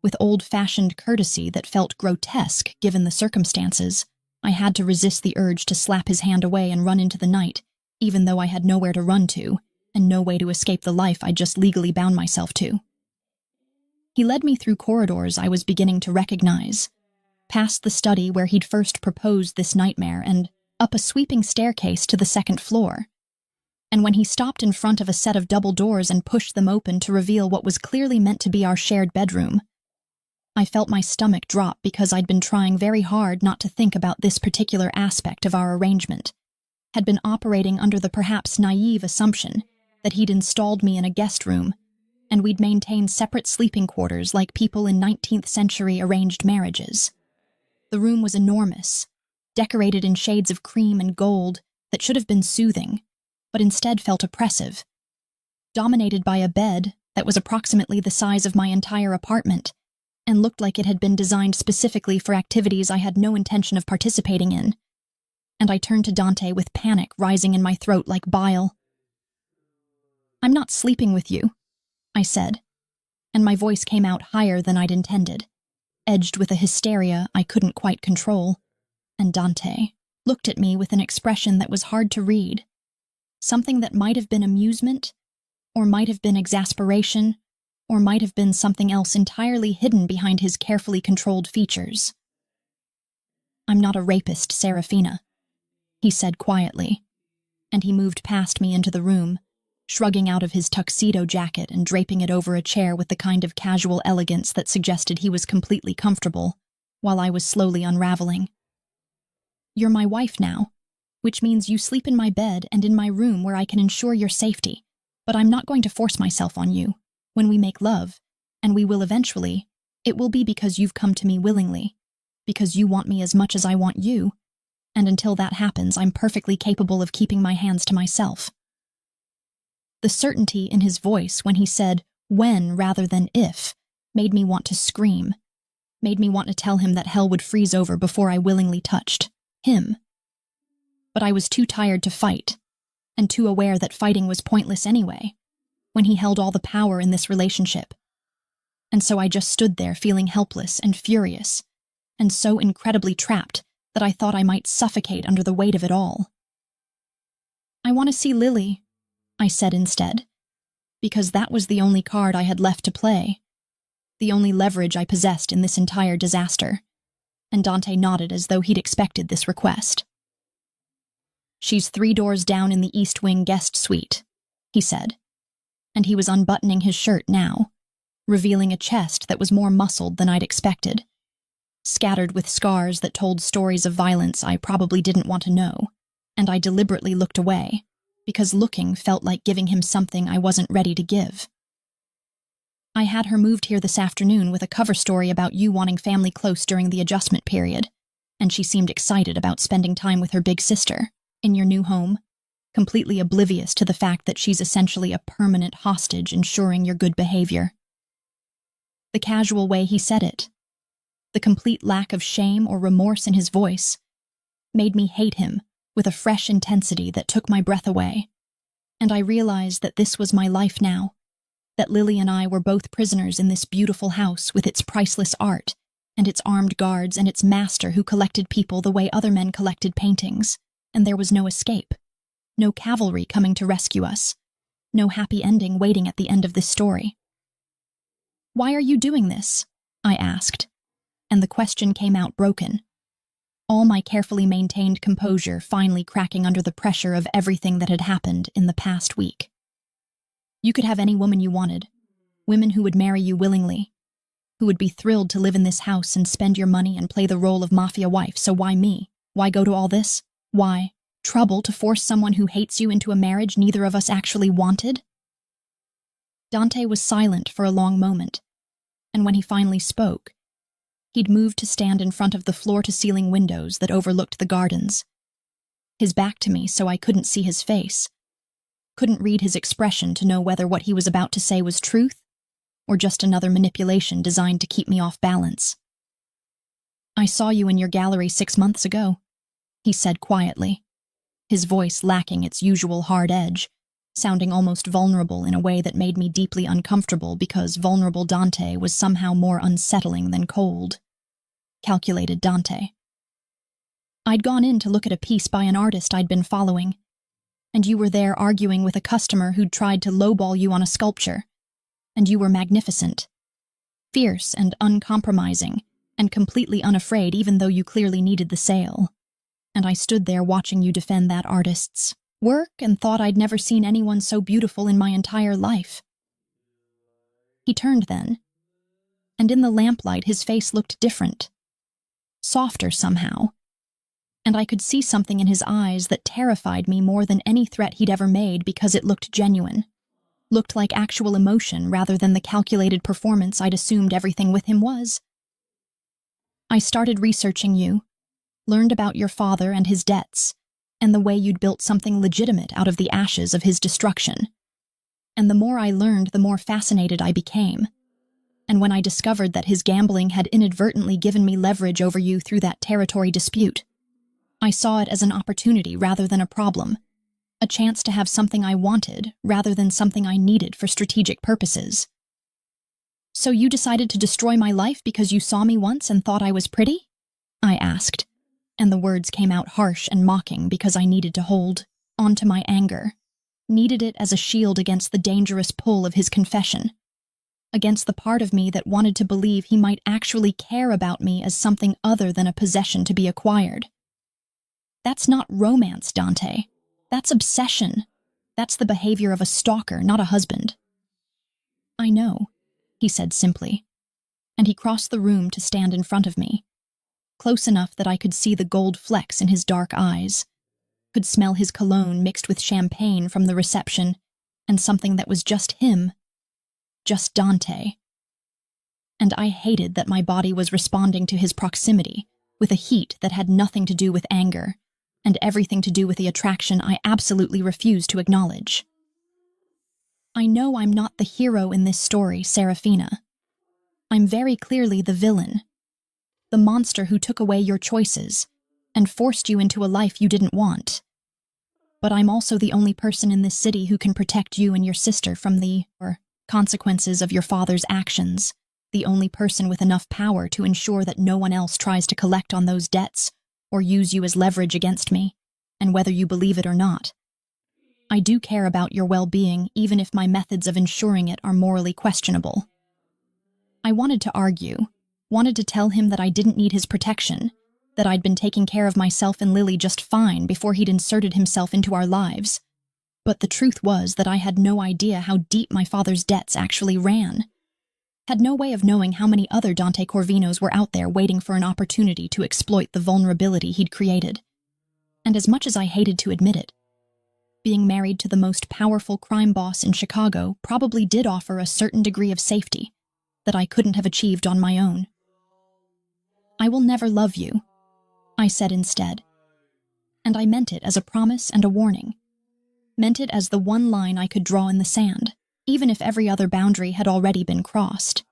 with old-fashioned courtesy that felt grotesque given the circumstances, I had to resist the urge to slap his hand away and run into the night, even though I had nowhere to run to and no way to escape the life I'd just legally bound myself to. He led me through corridors I was beginning to recognize, past the study where he'd first proposed this nightmare and up a sweeping staircase to the second floor. And when he stopped in front of a set of double doors and pushed them open to reveal what was clearly meant to be our shared bedroom, I felt my stomach drop because I'd been trying very hard not to think about this particular aspect of our arrangement, had been operating under the perhaps naive assumption that he'd installed me in a guest room and we'd maintain separate sleeping quarters like people in 19th century arranged marriages. The room was enormous, decorated in shades of cream and gold that should have been soothing, but instead felt oppressive, dominated by a bed that was approximately the size of my entire apartment and looked like it had been designed specifically for activities I had no intention of participating in. And I turned to Dante with panic rising in my throat like bile. "I'm not sleeping with you," I said, and my voice came out higher than I'd intended, edged with a hysteria I couldn't quite control. And Dante looked at me with an expression that was hard to read, something that might have been amusement, or might have been exasperation, or might have been something else entirely hidden behind his carefully controlled features. "I'm not a rapist, Serafina," he said quietly, and he moved past me into the room, shrugging out of his tuxedo jacket and draping it over a chair with the kind of casual elegance that suggested he was completely comfortable, while I was slowly unraveling. "You're my wife now, which means you sleep in my bed and in my room where I can ensure your safety, but I'm not going to force myself on you. When we make love, and we will eventually, it will be because you've come to me willingly, because you want me as much as I want you, and until that happens, I'm perfectly capable of keeping my hands to myself." The certainty in his voice when he said when rather than if made me want to scream, made me want to tell him that hell would freeze over before I willingly touched him. But I was too tired to fight, and too aware that fighting was pointless anyway, when he held all the power in this relationship. And so I just stood there feeling helpless and furious, and so incredibly trapped that I thought I might suffocate under the weight of it all. "I want to see Lily," I said instead, because that was the only card I had left to play, the only leverage I possessed in this entire disaster, and Dante nodded as though he'd expected this request. "She's 3 doors down in the East Wing guest suite," he said, and he was unbuttoning his shirt now, revealing a chest that was more muscled than I'd expected, scattered with scars that told stories of violence I probably didn't want to know, and I deliberately looked away, because looking felt like giving him something I wasn't ready to give. "I had her moved here this afternoon with a cover story about you wanting family close during the adjustment period, and she seemed excited about spending time with her big sister in your new home, completely oblivious to the fact that she's essentially a permanent hostage ensuring your good behavior." The casual way he said it, the complete lack of shame or remorse in his voice, made me hate him with a fresh intensity that took my breath away, and I realized that this was my life now, that Lily and I were both prisoners in this beautiful house with its priceless art, and its armed guards and its master who collected people the way other men collected paintings, and there was no escape. No cavalry coming to rescue us. No happy ending waiting at the end of this story. "Why are you doing this?" I asked, and the question came out broken, all my carefully maintained composure finally cracking under the pressure of everything that had happened in the past week. "You could have any woman you wanted, women who would marry you willingly, who would be thrilled to live in this house and spend your money and play the role of Mafia wife, so why me? Why go to all this? Why trouble to force someone who hates you into a marriage neither of us actually wanted?" Dante was silent for a long moment, and when he finally spoke, he'd moved to stand in front of the floor-to-ceiling windows that overlooked the gardens, his back to me so I couldn't see his face, couldn't read his expression to know whether what he was about to say was truth or just another manipulation designed to keep me off balance. "I saw you in your gallery 6 months ago," he said quietly, his voice lacking its usual hard edge, sounding almost vulnerable in a way that made me deeply uncomfortable because vulnerable Dante was somehow more unsettling than cold, calculated Dante. "I'd gone in to look at a piece by an artist I'd been following. And you were there arguing with a customer who'd tried to lowball you on a sculpture. And you were magnificent, fierce and uncompromising, and completely unafraid even though you clearly needed the sale. And I stood there watching you defend that artist's work and thought I'd never seen anyone so beautiful in my entire life. He turned then, and in the lamplight his face looked different, softer somehow, and I could see something in his eyes that terrified me more than any threat he'd ever made because it looked genuine, looked like actual emotion rather than the calculated performance I'd assumed everything with him was. I started researching you, learned about your father and his debts, and the way you'd built something legitimate out of the ashes of his destruction. And the more I learned, the more fascinated I became. And when I discovered that his gambling had inadvertently given me leverage over you through that territory dispute, I saw it as an opportunity rather than a problem, a chance to have something I wanted rather than something I needed for strategic purposes. So you decided to destroy my life because you saw me once and thought I was pretty? I asked, and the words came out harsh and mocking because I needed to hold onto my anger, needed it as a shield against the dangerous pull of his confession, against the part of me that wanted to believe he might actually care about me as something other than a possession to be acquired. That's not romance, Dante. That's obsession. That's the behavior of a stalker, not a husband. I know, he said simply, and he crossed the room to stand in front of me, close enough that I could see the gold flecks in his dark eyes, could smell his cologne mixed with champagne from the reception, and something that was just him, just Dante. And I hated that my body was responding to his proximity with a heat that had nothing to do with anger, and everything to do with the attraction I absolutely refused to acknowledge. I know I'm not the hero in this story, Serafina. I'm very clearly the villain, the monster who took away your choices and forced you into a life you didn't want. But I'm also the only person in this city who can protect you and your sister from the consequences of your father's actions, the only person with enough power to ensure that no one else tries to collect on those debts or use you as leverage against me, and whether you believe it or not. I do care about your well-being, even if my methods of ensuring it are morally questionable. I wanted to argue, wanted to tell him that I didn't need his protection, that I'd been taking care of myself and Lily just fine before he'd inserted himself into our lives. But the truth was that I had no idea how deep my father's debts actually ran. Had no way of knowing how many other Dante Corvinos were out there waiting for an opportunity to exploit the vulnerability he'd created. And as much as I hated to admit it, being married to the most powerful crime boss in Chicago probably did offer a certain degree of safety that I couldn't have achieved on my own. I will never love you, I said instead. And I meant it as a promise and a warning. Meant it as the one line I could draw in the sand, even if every other boundary had already been crossed.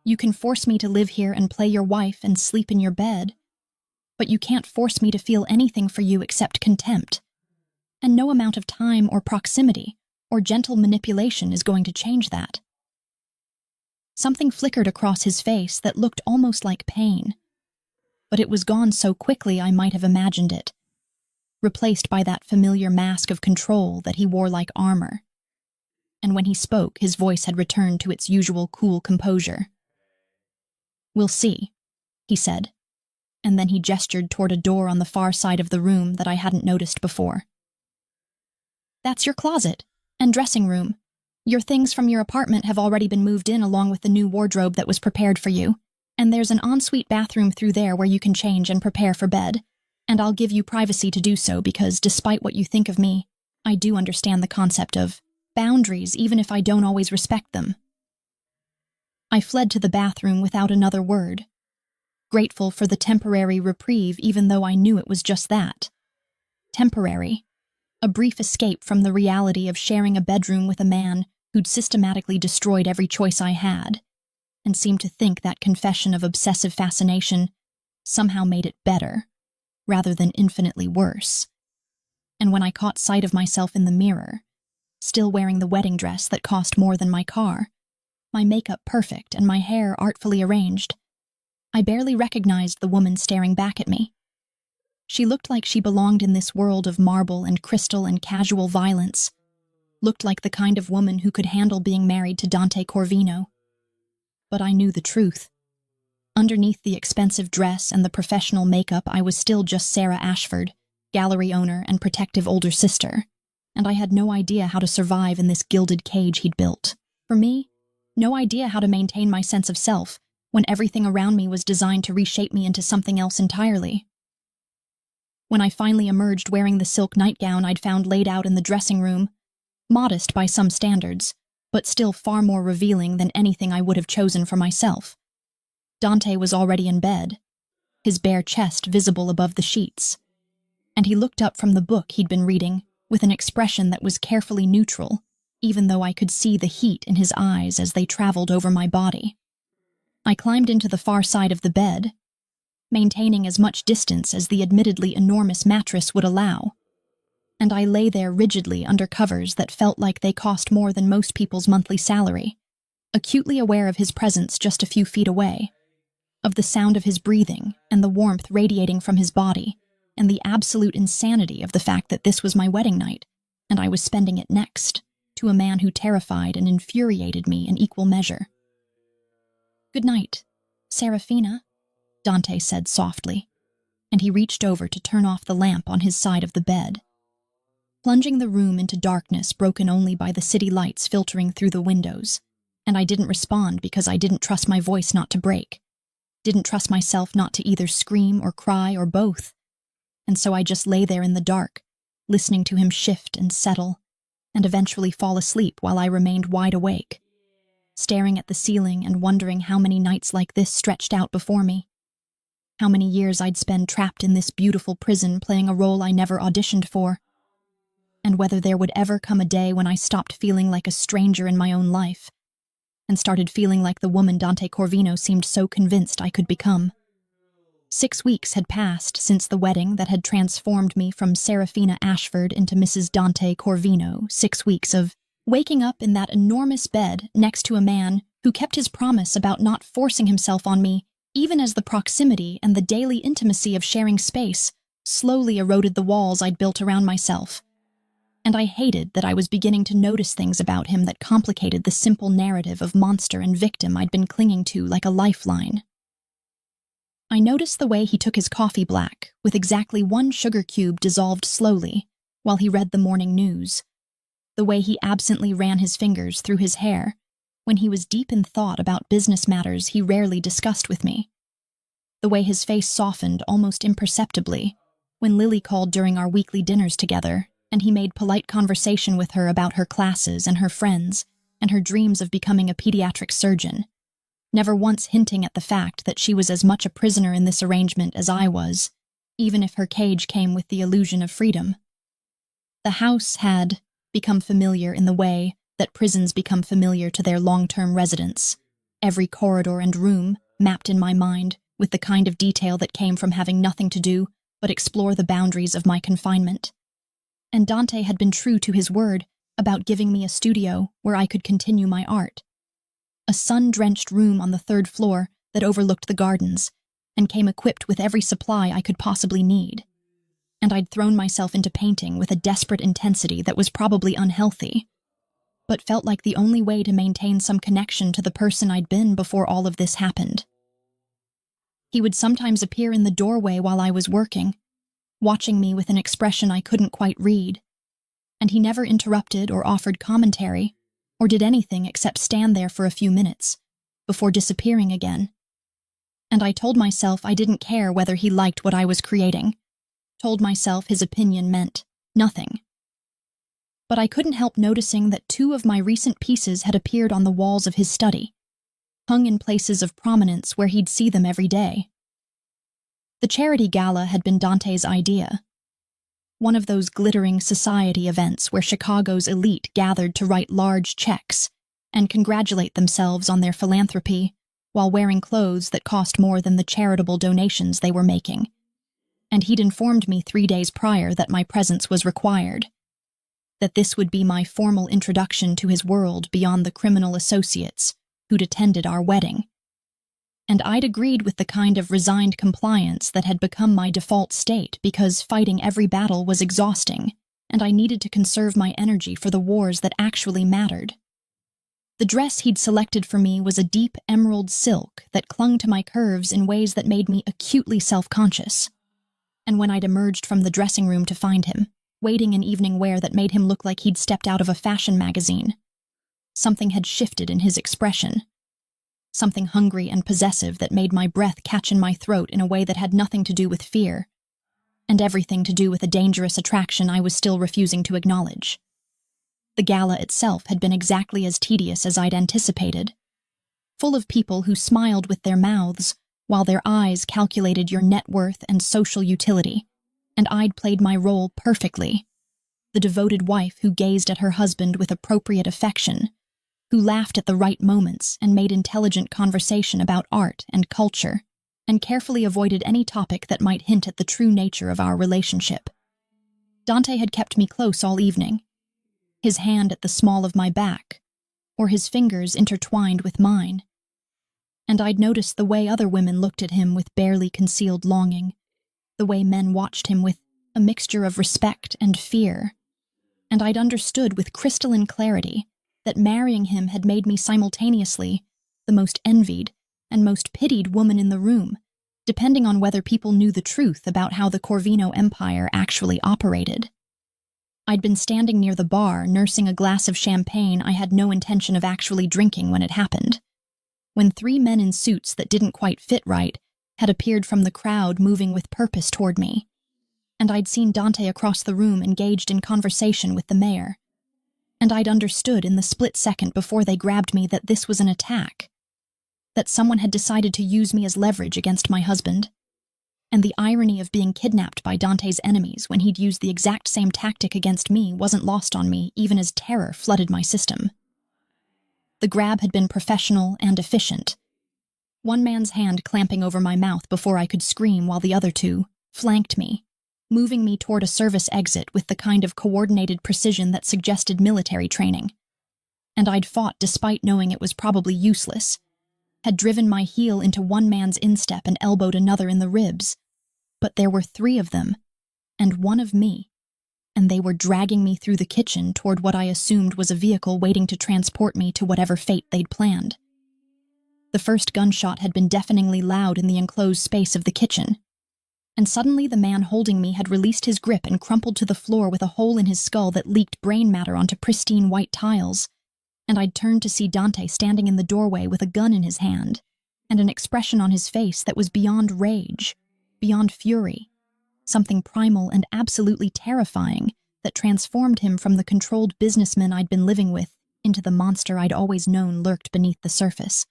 You can force me to live here and play your wife and sleep in your bed, but you can't force me to feel anything for you except contempt. And no amount of time or proximity or gentle manipulation is going to change that. Something flickered across his face that looked almost like pain, but it was gone so quickly I might have imagined it, replaced by that familiar mask of control that he wore like armor. And when he spoke, his voice had returned to its usual cool composure. "We'll see," he said, and then he gestured toward a door on the far side of the room that I hadn't noticed before. "That's your closet and dressing room. Your things from your apartment have already been moved in along with the new wardrobe that was prepared for you, and there's an ensuite bathroom through there where you can change and prepare for bed, and I'll give you privacy to do so because, despite what you think of me, I do understand the concept of boundaries even if I don't always respect them." I fled to the bathroom without another word, grateful for the temporary reprieve even though I knew it was just that. Temporary. A brief escape from the reality of sharing a bedroom with a man who'd systematically destroyed every choice I had, and seemed to think that confession of obsessive fascination somehow made it better, rather than infinitely worse. And when I caught sight of myself in the mirror, still wearing the wedding dress that cost more than my car, my makeup perfect and my hair artfully arranged, I barely recognized the woman staring back at me. She looked like she belonged in this world of marble and crystal and casual violence. Looked like the kind of woman who could handle being married to Dante Corvino. But I knew the truth. Underneath the expensive dress and the professional makeup, I was still just Sarah Ashford, gallery owner and protective older sister, and I had no idea how to survive in this gilded cage he'd built. For me, no idea how to maintain my sense of self when everything around me was designed to reshape me into something else entirely. When I finally emerged wearing the silk nightgown I'd found laid out in the dressing room, modest by some standards, but still far more revealing than anything I would have chosen for myself, Dante was already in bed, his bare chest visible above the sheets, and he looked up from the book he'd been reading with an expression that was carefully neutral, even though I could see the heat in his eyes as they traveled over my body. I climbed into the far side of the bed, maintaining as much distance as the admittedly enormous mattress would allow, and I lay there rigidly under covers that felt like they cost more than most people's monthly salary, acutely aware of his presence just a few feet away, of the sound of his breathing and the warmth radiating from his body, and the absolute insanity of the fact that this was my wedding night, and I was spending it next to a man who terrified and infuriated me in equal measure. "Good night, Serafina," Dante said softly, and he reached over to turn off the lamp on his side of the bed, plunging the room into darkness broken only by the city lights filtering through the windows, and I didn't respond because I didn't trust my voice not to break, didn't trust myself not to either scream or cry or both, and so I just lay there in the dark, listening to him shift and settle, and eventually fall asleep while I remained wide awake, staring at the ceiling and wondering how many nights like this stretched out before me. How many years I'd spend trapped in this beautiful prison playing a role I never auditioned for, and whether there would ever come a day when I stopped feeling like a stranger in my own life and started feeling like the woman Dante Corvino seemed so convinced I could become. 6 weeks had passed since the wedding that had transformed me from Serafina Ashford into Mrs. Dante Corvino. 6 weeks of waking up in that enormous bed next to a man who kept his promise about not forcing himself on me, even as the proximity and the daily intimacy of sharing space slowly eroded the walls I'd built around myself. And I hated that I was beginning to notice things about him that complicated the simple narrative of monster and victim I'd been clinging to like a lifeline. I noticed the way he took his coffee black, with exactly 1 sugar cube dissolved slowly, while he read the morning news. The way he absently ran his fingers through his hair, when he was deep in thought about business matters he rarely discussed with me. The way his face softened almost imperceptibly, when Lily called during our weekly dinners together, and he made polite conversation with her about her classes and her friends, and her dreams of becoming a pediatric surgeon, never once hinting at the fact that she was as much a prisoner in this arrangement as I was, even if her cage came with the illusion of freedom. The house had become familiar in the way that prisons become familiar to their long-term residents, every corridor and room mapped in my mind with the kind of detail that came from having nothing to do but explore the boundaries of my confinement. And Dante had been true to his word about giving me a studio where I could continue my art. A sun-drenched room on the 3rd floor that overlooked the gardens and came equipped with every supply I could possibly need. And I'd thrown myself into painting with a desperate intensity that was probably unhealthy, but felt like the only way to maintain some connection to the person I'd been before all of this happened. He would sometimes appear in the doorway while I was working, watching me with an expression I couldn't quite read, and he never interrupted or offered commentary, or did anything except stand there for a few minutes, before disappearing again. And I told myself I didn't care whether he liked what I was creating, told myself his opinion meant nothing. But I couldn't help noticing that 2 of my recent pieces had appeared on the walls of his study, hung in places of prominence where he'd see them every day. The charity gala had been Dante's idea, one of those glittering society events where Chicago's elite gathered to write large checks and congratulate themselves on their philanthropy while wearing clothes that cost more than the charitable donations they were making. And he'd informed me 3 days prior that my presence was required, that this would be my formal introduction to his world beyond the criminal associates who'd attended our wedding. And I'd agreed with the kind of resigned compliance that had become my default state because fighting every battle was exhausting, and I needed to conserve my energy for the wars that actually mattered. The dress he'd selected for me was a deep emerald silk that clung to my curves in ways that made me acutely self-conscious. And when I'd emerged from the dressing room to find him, waiting in evening wear that made him look like he'd stepped out of a fashion magazine, something had shifted in his expression. Something hungry and possessive that made my breath catch in my throat in a way that had nothing to do with fear, and everything to do with a dangerous attraction I was still refusing to acknowledge. The gala itself had been exactly as tedious as I'd anticipated, full of people who smiled with their mouths while their eyes calculated your net worth and social utility, and I'd played my role perfectly, the devoted wife who gazed at her husband with appropriate affection, who laughed at the right moments and made intelligent conversation about art and culture, and carefully avoided any topic that might hint at the true nature of our relationship. Dante had kept me close all evening, his hand at the small of my back, or his fingers intertwined with mine. And I'd noticed the way other women looked at him with barely concealed longing, the way men watched him with a mixture of respect and fear. And I'd understood with crystalline clarity that marrying him had made me simultaneously the most envied and most pitied woman in the room, depending on whether people knew the truth about how the Corvino Empire actually operated. I'd been standing near the bar, nursing a glass of champagne I had no intention of actually drinking when it happened, when 3 men in suits that didn't quite fit right had appeared from the crowd moving with purpose toward me, and I'd seen Dante across the room engaged in conversation with the mayor. And I'd understood in the split second before they grabbed me that this was an attack, that someone had decided to use me as leverage against my husband. And the irony of being kidnapped by Dante's enemies when he'd used the exact same tactic against me wasn't lost on me even as terror flooded my system. The grab had been professional and efficient, one man's hand clamping over my mouth before I could scream while the other 2 flanked me, moving me toward a service exit with the kind of coordinated precision that suggested military training. And I'd fought despite knowing it was probably useless, had driven my heel into one man's instep and elbowed another in the ribs. But there were 3 of them, and 1 of me, and they were dragging me through the kitchen toward what I assumed was a vehicle waiting to transport me to whatever fate they'd planned. The first gunshot had been deafeningly loud in the enclosed space of the kitchen, and suddenly the man holding me had released his grip and crumpled to the floor with a hole in his skull that leaked brain matter onto pristine white tiles, and I'd turned to see Dante standing in the doorway with a gun in his hand, and an expression on his face that was beyond rage, beyond fury, something primal and absolutely terrifying that transformed him from the controlled businessman I'd been living with into the monster I'd always known lurked beneath the surface.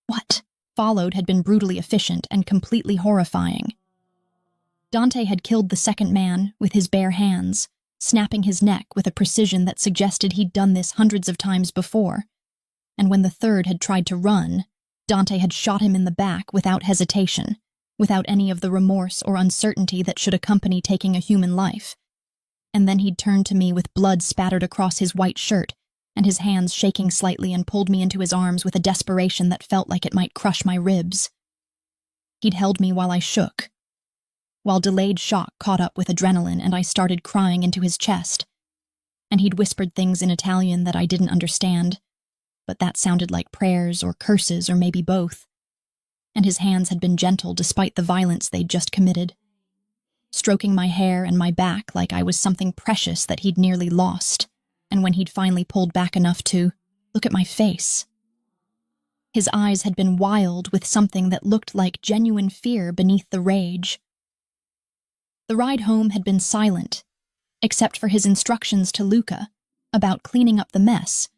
What followed had been brutally efficient and completely horrifying. Dante had killed the second man with his bare hands, snapping his neck with a precision that suggested he'd done this hundreds of times before, and when the third had tried to run, Dante had shot him in the back without hesitation, without any of the remorse or uncertainty that should accompany taking a human life. And then he'd turned to me with blood spattered across his white shirt, and his hands shaking slightly, and pulled me into his arms with a desperation that felt like it might crush my ribs. He'd held me while I shook, while delayed shock caught up with adrenaline and I started crying into his chest. And he'd whispered things in Italian that I didn't understand, but that sounded like prayers or curses or maybe both. And his hands had been gentle despite the violence they'd just committed, stroking my hair and my back like I was something precious that he'd nearly lost, and when he'd finally pulled back enough to look at my face, his eyes had been wild with something that looked like genuine fear beneath the rage. The ride home had been silent, except for his instructions to Luca about cleaning up the mess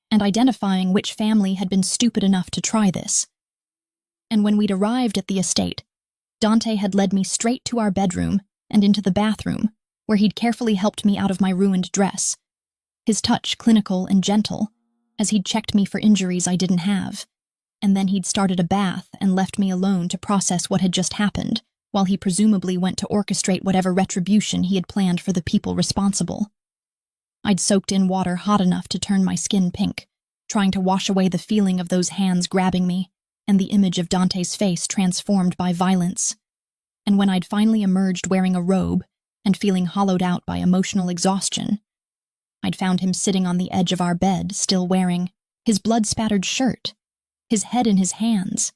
and identifying which family had been stupid enough to try this. And when we'd arrived at the estate, Dante had led me straight to our bedroom and into the bathroom, where he'd carefully helped me out of my ruined dress, his touch clinical and gentle, as he'd checked me for injuries I didn't have, and then he'd started a bath and left me alone to process what had just happened, while he presumably went to orchestrate whatever retribution he had planned for the people responsible. I'd soaked in water hot enough to turn my skin pink, trying to wash away the feeling of those hands grabbing me, and the image of Dante's face transformed by violence. And when I'd finally emerged wearing a robe and feeling hollowed out by emotional exhaustion, I'd found him sitting on the edge of our bed, still wearing his blood-spattered shirt, his head in his hands,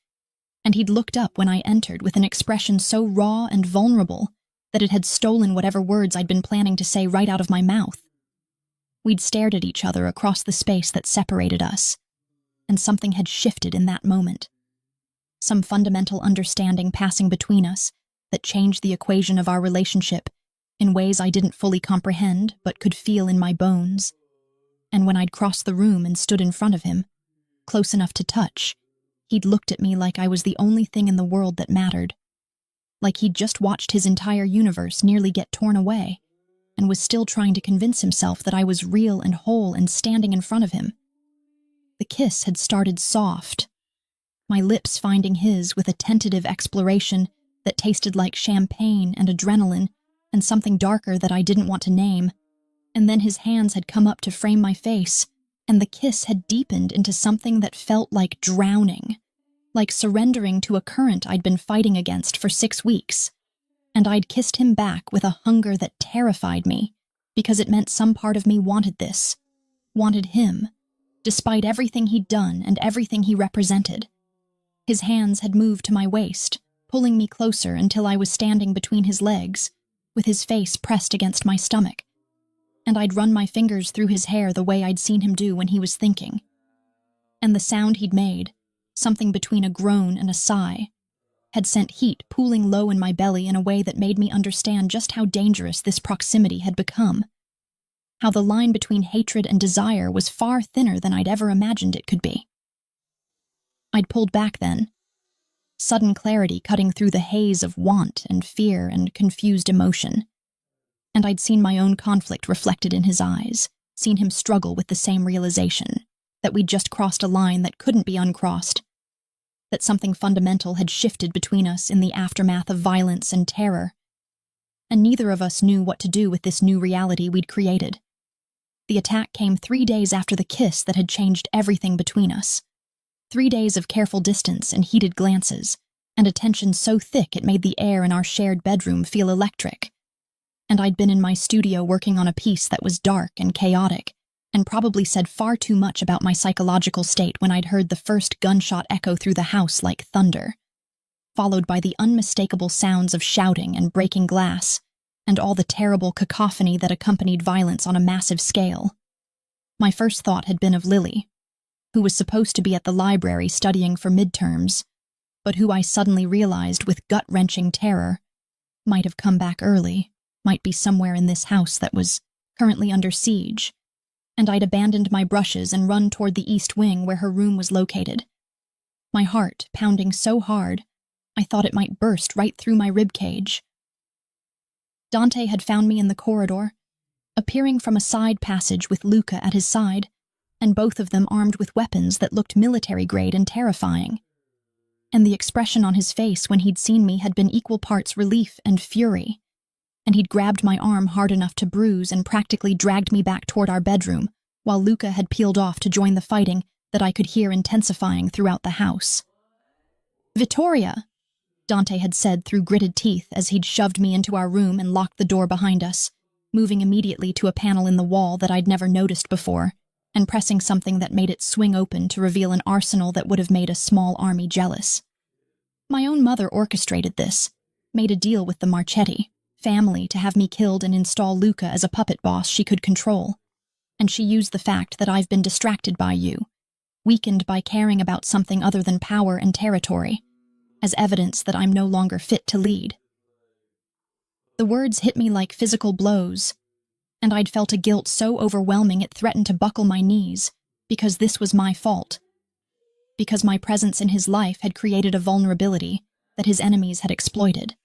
and he'd looked up when I entered with an expression so raw and vulnerable that it had stolen whatever words I'd been planning to say right out of my mouth. We'd stared at each other across the space that separated us, and something had shifted in that moment. Some fundamental understanding passing between us that changed the equation of our relationship in ways I didn't fully comprehend but could feel in my bones. And when I'd crossed the room and stood in front of him, close enough to touch, he'd looked at me like I was the only thing in the world that mattered. Like he'd just watched his entire universe nearly get torn away and was still trying to convince himself that I was real and whole and standing in front of him. The kiss had started soft, my lips finding his with a tentative exploration that tasted like champagne and adrenaline and something darker that I didn't want to name. And then his hands had come up to frame my face, and the kiss had deepened into something that felt like drowning, like surrendering to a current I'd been fighting against for 6 weeks. And I'd kissed him back with a hunger that terrified me, because it meant some part of me wanted this, wanted him, despite everything he'd done and everything he represented. His hands had moved to my waist, pulling me closer until I was standing between his legs, with his face pressed against my stomach, and I'd run my fingers through his hair the way I'd seen him do when he was thinking. And the sound he'd made, something between a groan and a sigh, had sent heat pooling low in my belly in a way that made me understand just how dangerous this proximity had become, how the line between hatred and desire was far thinner than I'd ever imagined it could be. I'd pulled back then, sudden clarity cutting through the haze of want and fear and confused emotion. And I'd seen my own conflict reflected in his eyes, seen him struggle with the same realization, that we'd just crossed a line that couldn't be uncrossed, that something fundamental had shifted between us in the aftermath of violence and terror, and neither of us knew what to do with this new reality we'd created. The attack came 3 days after the kiss that had changed everything between us. 3 days of careful distance and heated glances, and a tension so thick it made the air in our shared bedroom feel electric. And I'd been in my studio working on a piece that was dark and chaotic, and probably said far too much about my psychological state when I'd heard the first gunshot echo through the house like thunder, followed by the unmistakable sounds of shouting and breaking glass, and all the terrible cacophony that accompanied violence on a massive scale. My first thought had been of Lily, who was supposed to be at the library studying for midterms, but who I suddenly realized with gut-wrenching terror might have come back early, might be somewhere in this house that was currently under siege, and I'd abandoned my brushes and run toward the east wing where her room was located. My heart pounding so hard, I thought it might burst right through my ribcage. Dante had found me in the corridor, appearing from a side passage with Luca at his side, and both of them armed with weapons that looked military-grade and terrifying. And the expression on his face when he'd seen me had been equal parts relief and fury, and he'd grabbed my arm hard enough to bruise and practically dragged me back toward our bedroom, while Luca had peeled off to join the fighting that I could hear intensifying throughout the house. "Vittoria," Dante had said through gritted teeth as he'd shoved me into our room and locked the door behind us, moving immediately to a panel in the wall that I'd never noticed before, and pressing something that made it swing open to reveal an arsenal that would have made a small army jealous. My own mother orchestrated this, made a deal with the Marchetti family to have me killed and install Luca as a puppet boss she could control, and she used the fact that I've been distracted by you, weakened by caring about something other than power and territory, as evidence that I'm no longer fit to lead. The words hit me like physical blows, and I'd felt a guilt so overwhelming it threatened to buckle my knees, because this was my fault, because my presence in his life had created a vulnerability that his enemies had exploited.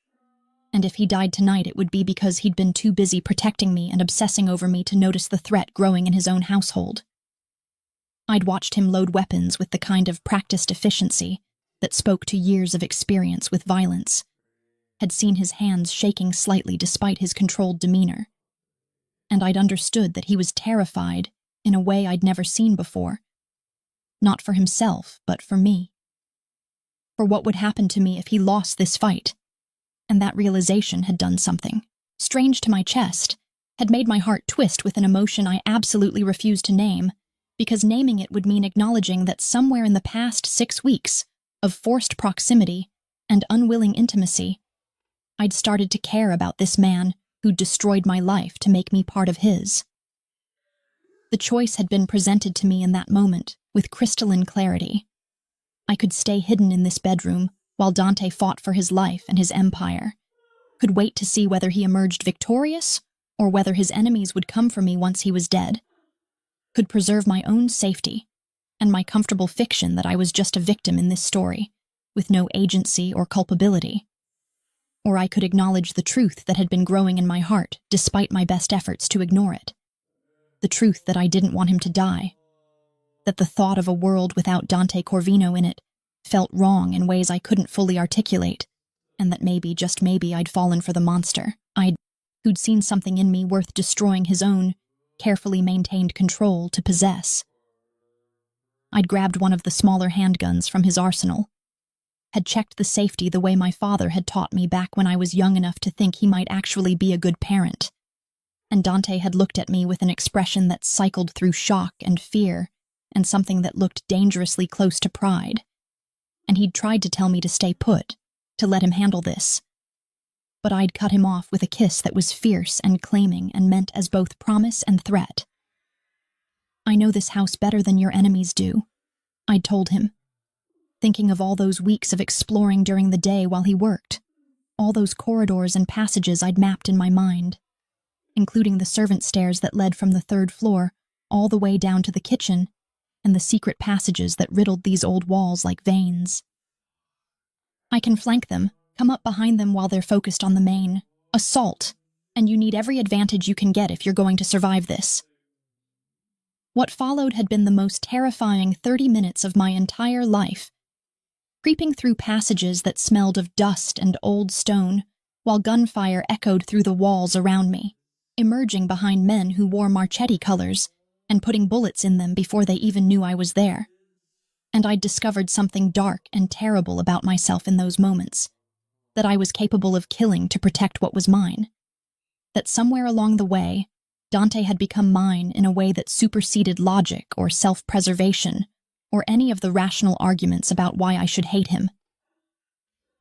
And if he died tonight, it would be because he'd been too busy protecting me and obsessing over me to notice the threat growing in his own household. I'd watched him load weapons with the kind of practiced efficiency that spoke to years of experience with violence, had seen his hands shaking slightly despite his controlled demeanor, and I'd understood that he was terrified in a way I'd never seen before, not for himself, but for me. for what would happen to me if he lost this fight. And that realization had done something strange to my chest, had made my heart twist with an emotion I absolutely refused to name, because naming it would mean acknowledging that somewhere in the past 6 weeks of forced proximity and unwilling intimacy, I'd started to care about this man who'd destroyed my life to make me part of his. The choice had been presented to me in that moment with crystalline clarity. I could stay hidden in this bedroom while Dante fought for his life and his empire, could wait to see whether he emerged victorious or whether his enemies would come for me once he was dead, could preserve my own safety and my comfortable fiction that I was just a victim in this story, with no agency or culpability. Or I could acknowledge the truth that had been growing in my heart despite my best efforts to ignore it. The truth that I didn't want him to die, that the thought of a world without Dante Corvino in it felt wrong in ways I couldn't fully articulate, and that maybe, just maybe, I'd fallen for the monster who'd seen something in me worth destroying his own, carefully maintained control to possess. I'd grabbed one of the smaller handguns from his arsenal, had checked the safety the way my father had taught me back when I was young enough to think he might actually be a good parent, and Dante had looked at me with an expression that cycled through shock and fear and something that looked dangerously close to pride, and he'd tried to tell me to stay put, to let him handle this. But I'd cut him off with a kiss that was fierce and claiming and meant as both promise and threat. "I know this house better than your enemies do," I'd told him, thinking of all those weeks of exploring during the day while he worked, all those corridors and passages I'd mapped in my mind, including the servant stairs that led from the 3rd floor all the way down to the kitchen, and the secret passages that riddled these old walls like veins. "I can flank them, come up behind them while they're focused on the main. Assault, and you need every advantage you can get if you're going to survive this." What followed had been the most terrifying 30 minutes of my entire life, creeping through passages that smelled of dust and old stone, while gunfire echoed through the walls around me, emerging behind men who wore Marchetti colors and putting bullets in them before they even knew I was there. And I'd discovered something dark and terrible about myself in those moments, that I was capable of killing to protect what was mine, that somewhere along the way, Dante had become mine in a way that superseded logic or self-preservation or any of the rational arguments about why I should hate him.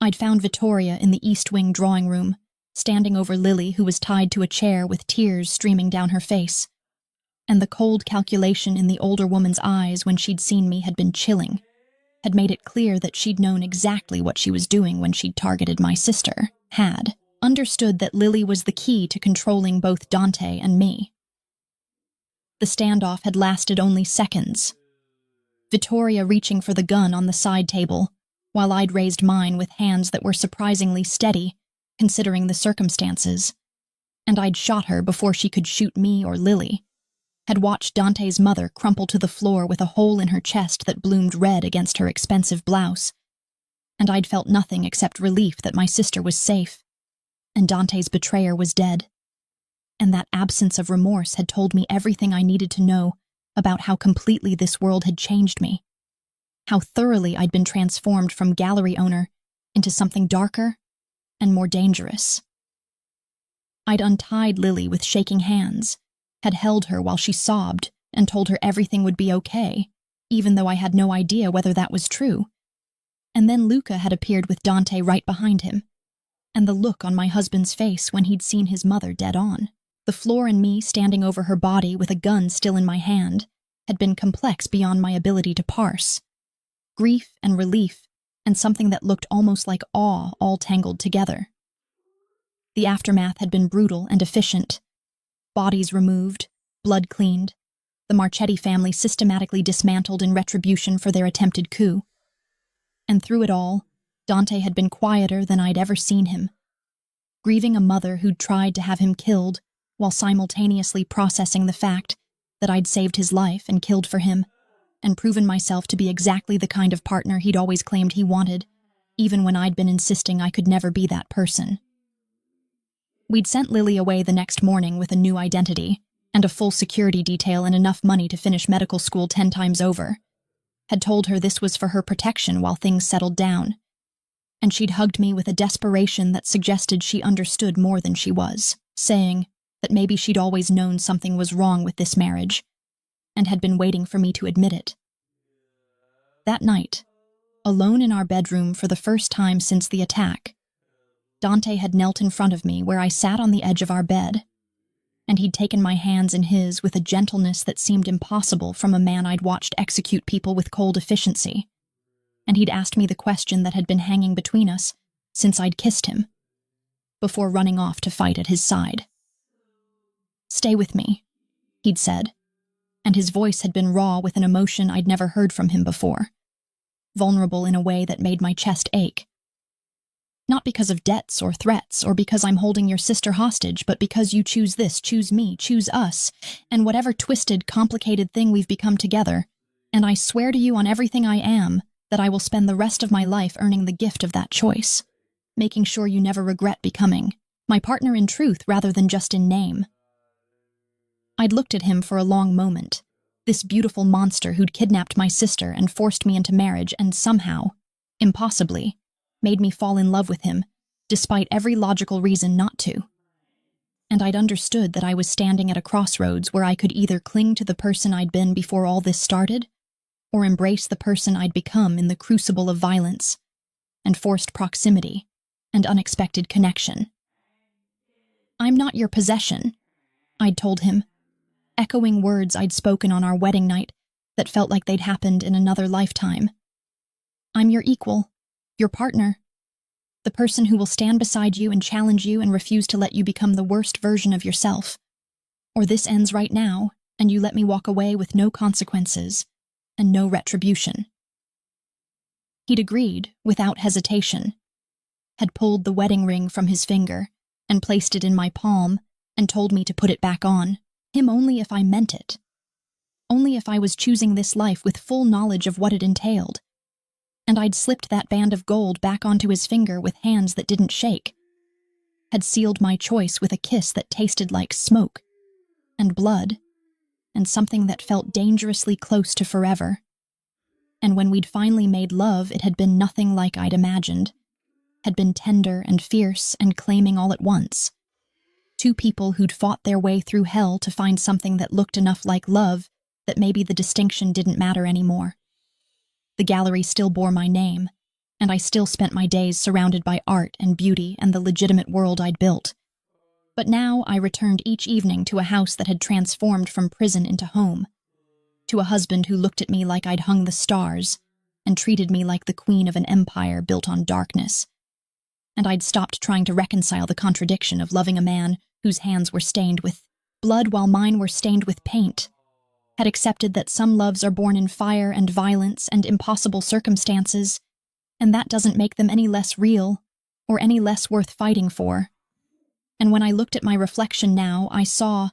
I'd found Vittoria in the East Wing drawing room, standing over Lily, who was tied to a chair with tears streaming down her face, and the cold calculation in the older woman's eyes when she'd seen me had been chilling, had made it clear that she'd known exactly what she was doing when she'd targeted my sister, had understood that Lily was the key to controlling both Dante and me. The standoff had lasted only seconds, Vittoria reaching for the gun on the side table, while I'd raised mine with hands that were surprisingly steady, considering the circumstances, and I'd shot her before she could shoot me or Lily, had watched Dante's mother crumple to the floor with a hole in her chest that bloomed red against her expensive blouse, and I'd felt nothing except relief that my sister was safe, and Dante's betrayer was dead, and that absence of remorse had told me everything I needed to know about how completely this world had changed me, how thoroughly I'd been transformed from gallery owner into something darker and more dangerous. I'd untied Lily with shaking hands, had held her while she sobbed and told her everything would be okay, even though I had no idea whether that was true. And then Luca had appeared with Dante right behind him, and the look on my husband's face when he'd seen his mother dead on. The floor and me standing over her body with a gun still in my hand had been complex beyond my ability to parse. Grief and relief and something that looked almost like awe all tangled together. The aftermath had been brutal and efficient. Bodies removed, blood cleaned, the Marchetti family systematically dismantled in retribution for their attempted coup. And through it all, Dante had been quieter than I'd ever seen him, grieving a mother who'd tried to have him killed while simultaneously processing the fact that I'd saved his life and killed for him, and proven myself to be exactly the kind of partner he'd always claimed he wanted, even when I'd been insisting I could never be that person. We'd sent Lily away the next morning with a new identity and a full security detail and enough money to finish medical school 10 times over. Had told her this was for her protection while things settled down, and she'd hugged me with a desperation that suggested she understood more than she was, saying that maybe she'd always known something was wrong with this marriage, and had been waiting for me to admit it. That night, alone in our bedroom for the first time since the attack, Dante had knelt in front of me where I sat on the edge of our bed, and he'd taken my hands in his with a gentleness that seemed impossible from a man I'd watched execute people with cold efficiency, and he'd asked me the question that had been hanging between us since I'd kissed him, before running off to fight at his side. "Stay with me," he'd said, and his voice had been raw with an emotion I'd never heard from him before, vulnerable in a way that made my chest ache. "Not because of debts or threats or because I'm holding your sister hostage, but because you choose this, choose me, choose us, and whatever twisted, complicated thing we've become together, and I swear to you on everything I am that I will spend the rest of my life earning the gift of that choice, making sure you never regret becoming my partner in truth rather than just in name." I'd looked at him for a long moment, this beautiful monster who'd kidnapped my sister and forced me into marriage and somehow, impossibly, made me fall in love with him, despite every logical reason not to. And I'd understood that I was standing at a crossroads where I could either cling to the person I'd been before all this started, or embrace the person I'd become in the crucible of violence and forced proximity and unexpected connection. "I'm not your possession," I'd told him, echoing words I'd spoken on our wedding night that felt like they'd happened in another lifetime. "I'm your equal, your partner, the person who will stand beside you and challenge you and refuse to let you become the worst version of yourself. Or this ends right now, and you let me walk away with no consequences and no retribution." He'd agreed, without hesitation, had pulled the wedding ring from his finger and placed it in my palm and told me to put it back on, him only if I meant it, only if I was choosing this life with full knowledge of what it entailed. And I'd slipped that band of gold back onto his finger with hands that didn't shake, had sealed my choice with a kiss that tasted like smoke and blood and something that felt dangerously close to forever. And when we'd finally made love, it had been nothing like I'd imagined, had been tender and fierce and claiming all at once. Two people who'd fought their way through hell to find something that looked enough like love that maybe the distinction didn't matter anymore. The gallery still bore my name, and I still spent my days surrounded by art and beauty and the legitimate world I'd built. But now I returned each evening to a house that had transformed from prison into home, to a husband who looked at me like I'd hung the stars and treated me like the queen of an empire built on darkness. And I'd stopped trying to reconcile the contradiction of loving a man whose hands were stained with blood while mine were stained with paint, had accepted that some loves are born in fire and violence and impossible circumstances, and that doesn't make them any less real or any less worth fighting for. And when I looked at my reflection now, I saw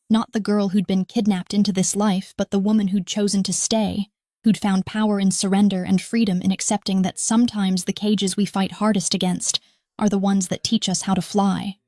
not the girl who'd been kidnapped into this life, but the woman who'd chosen to stay, who'd found power in surrender and freedom in accepting that sometimes the cages we fight hardest against are the ones that teach us how to fly.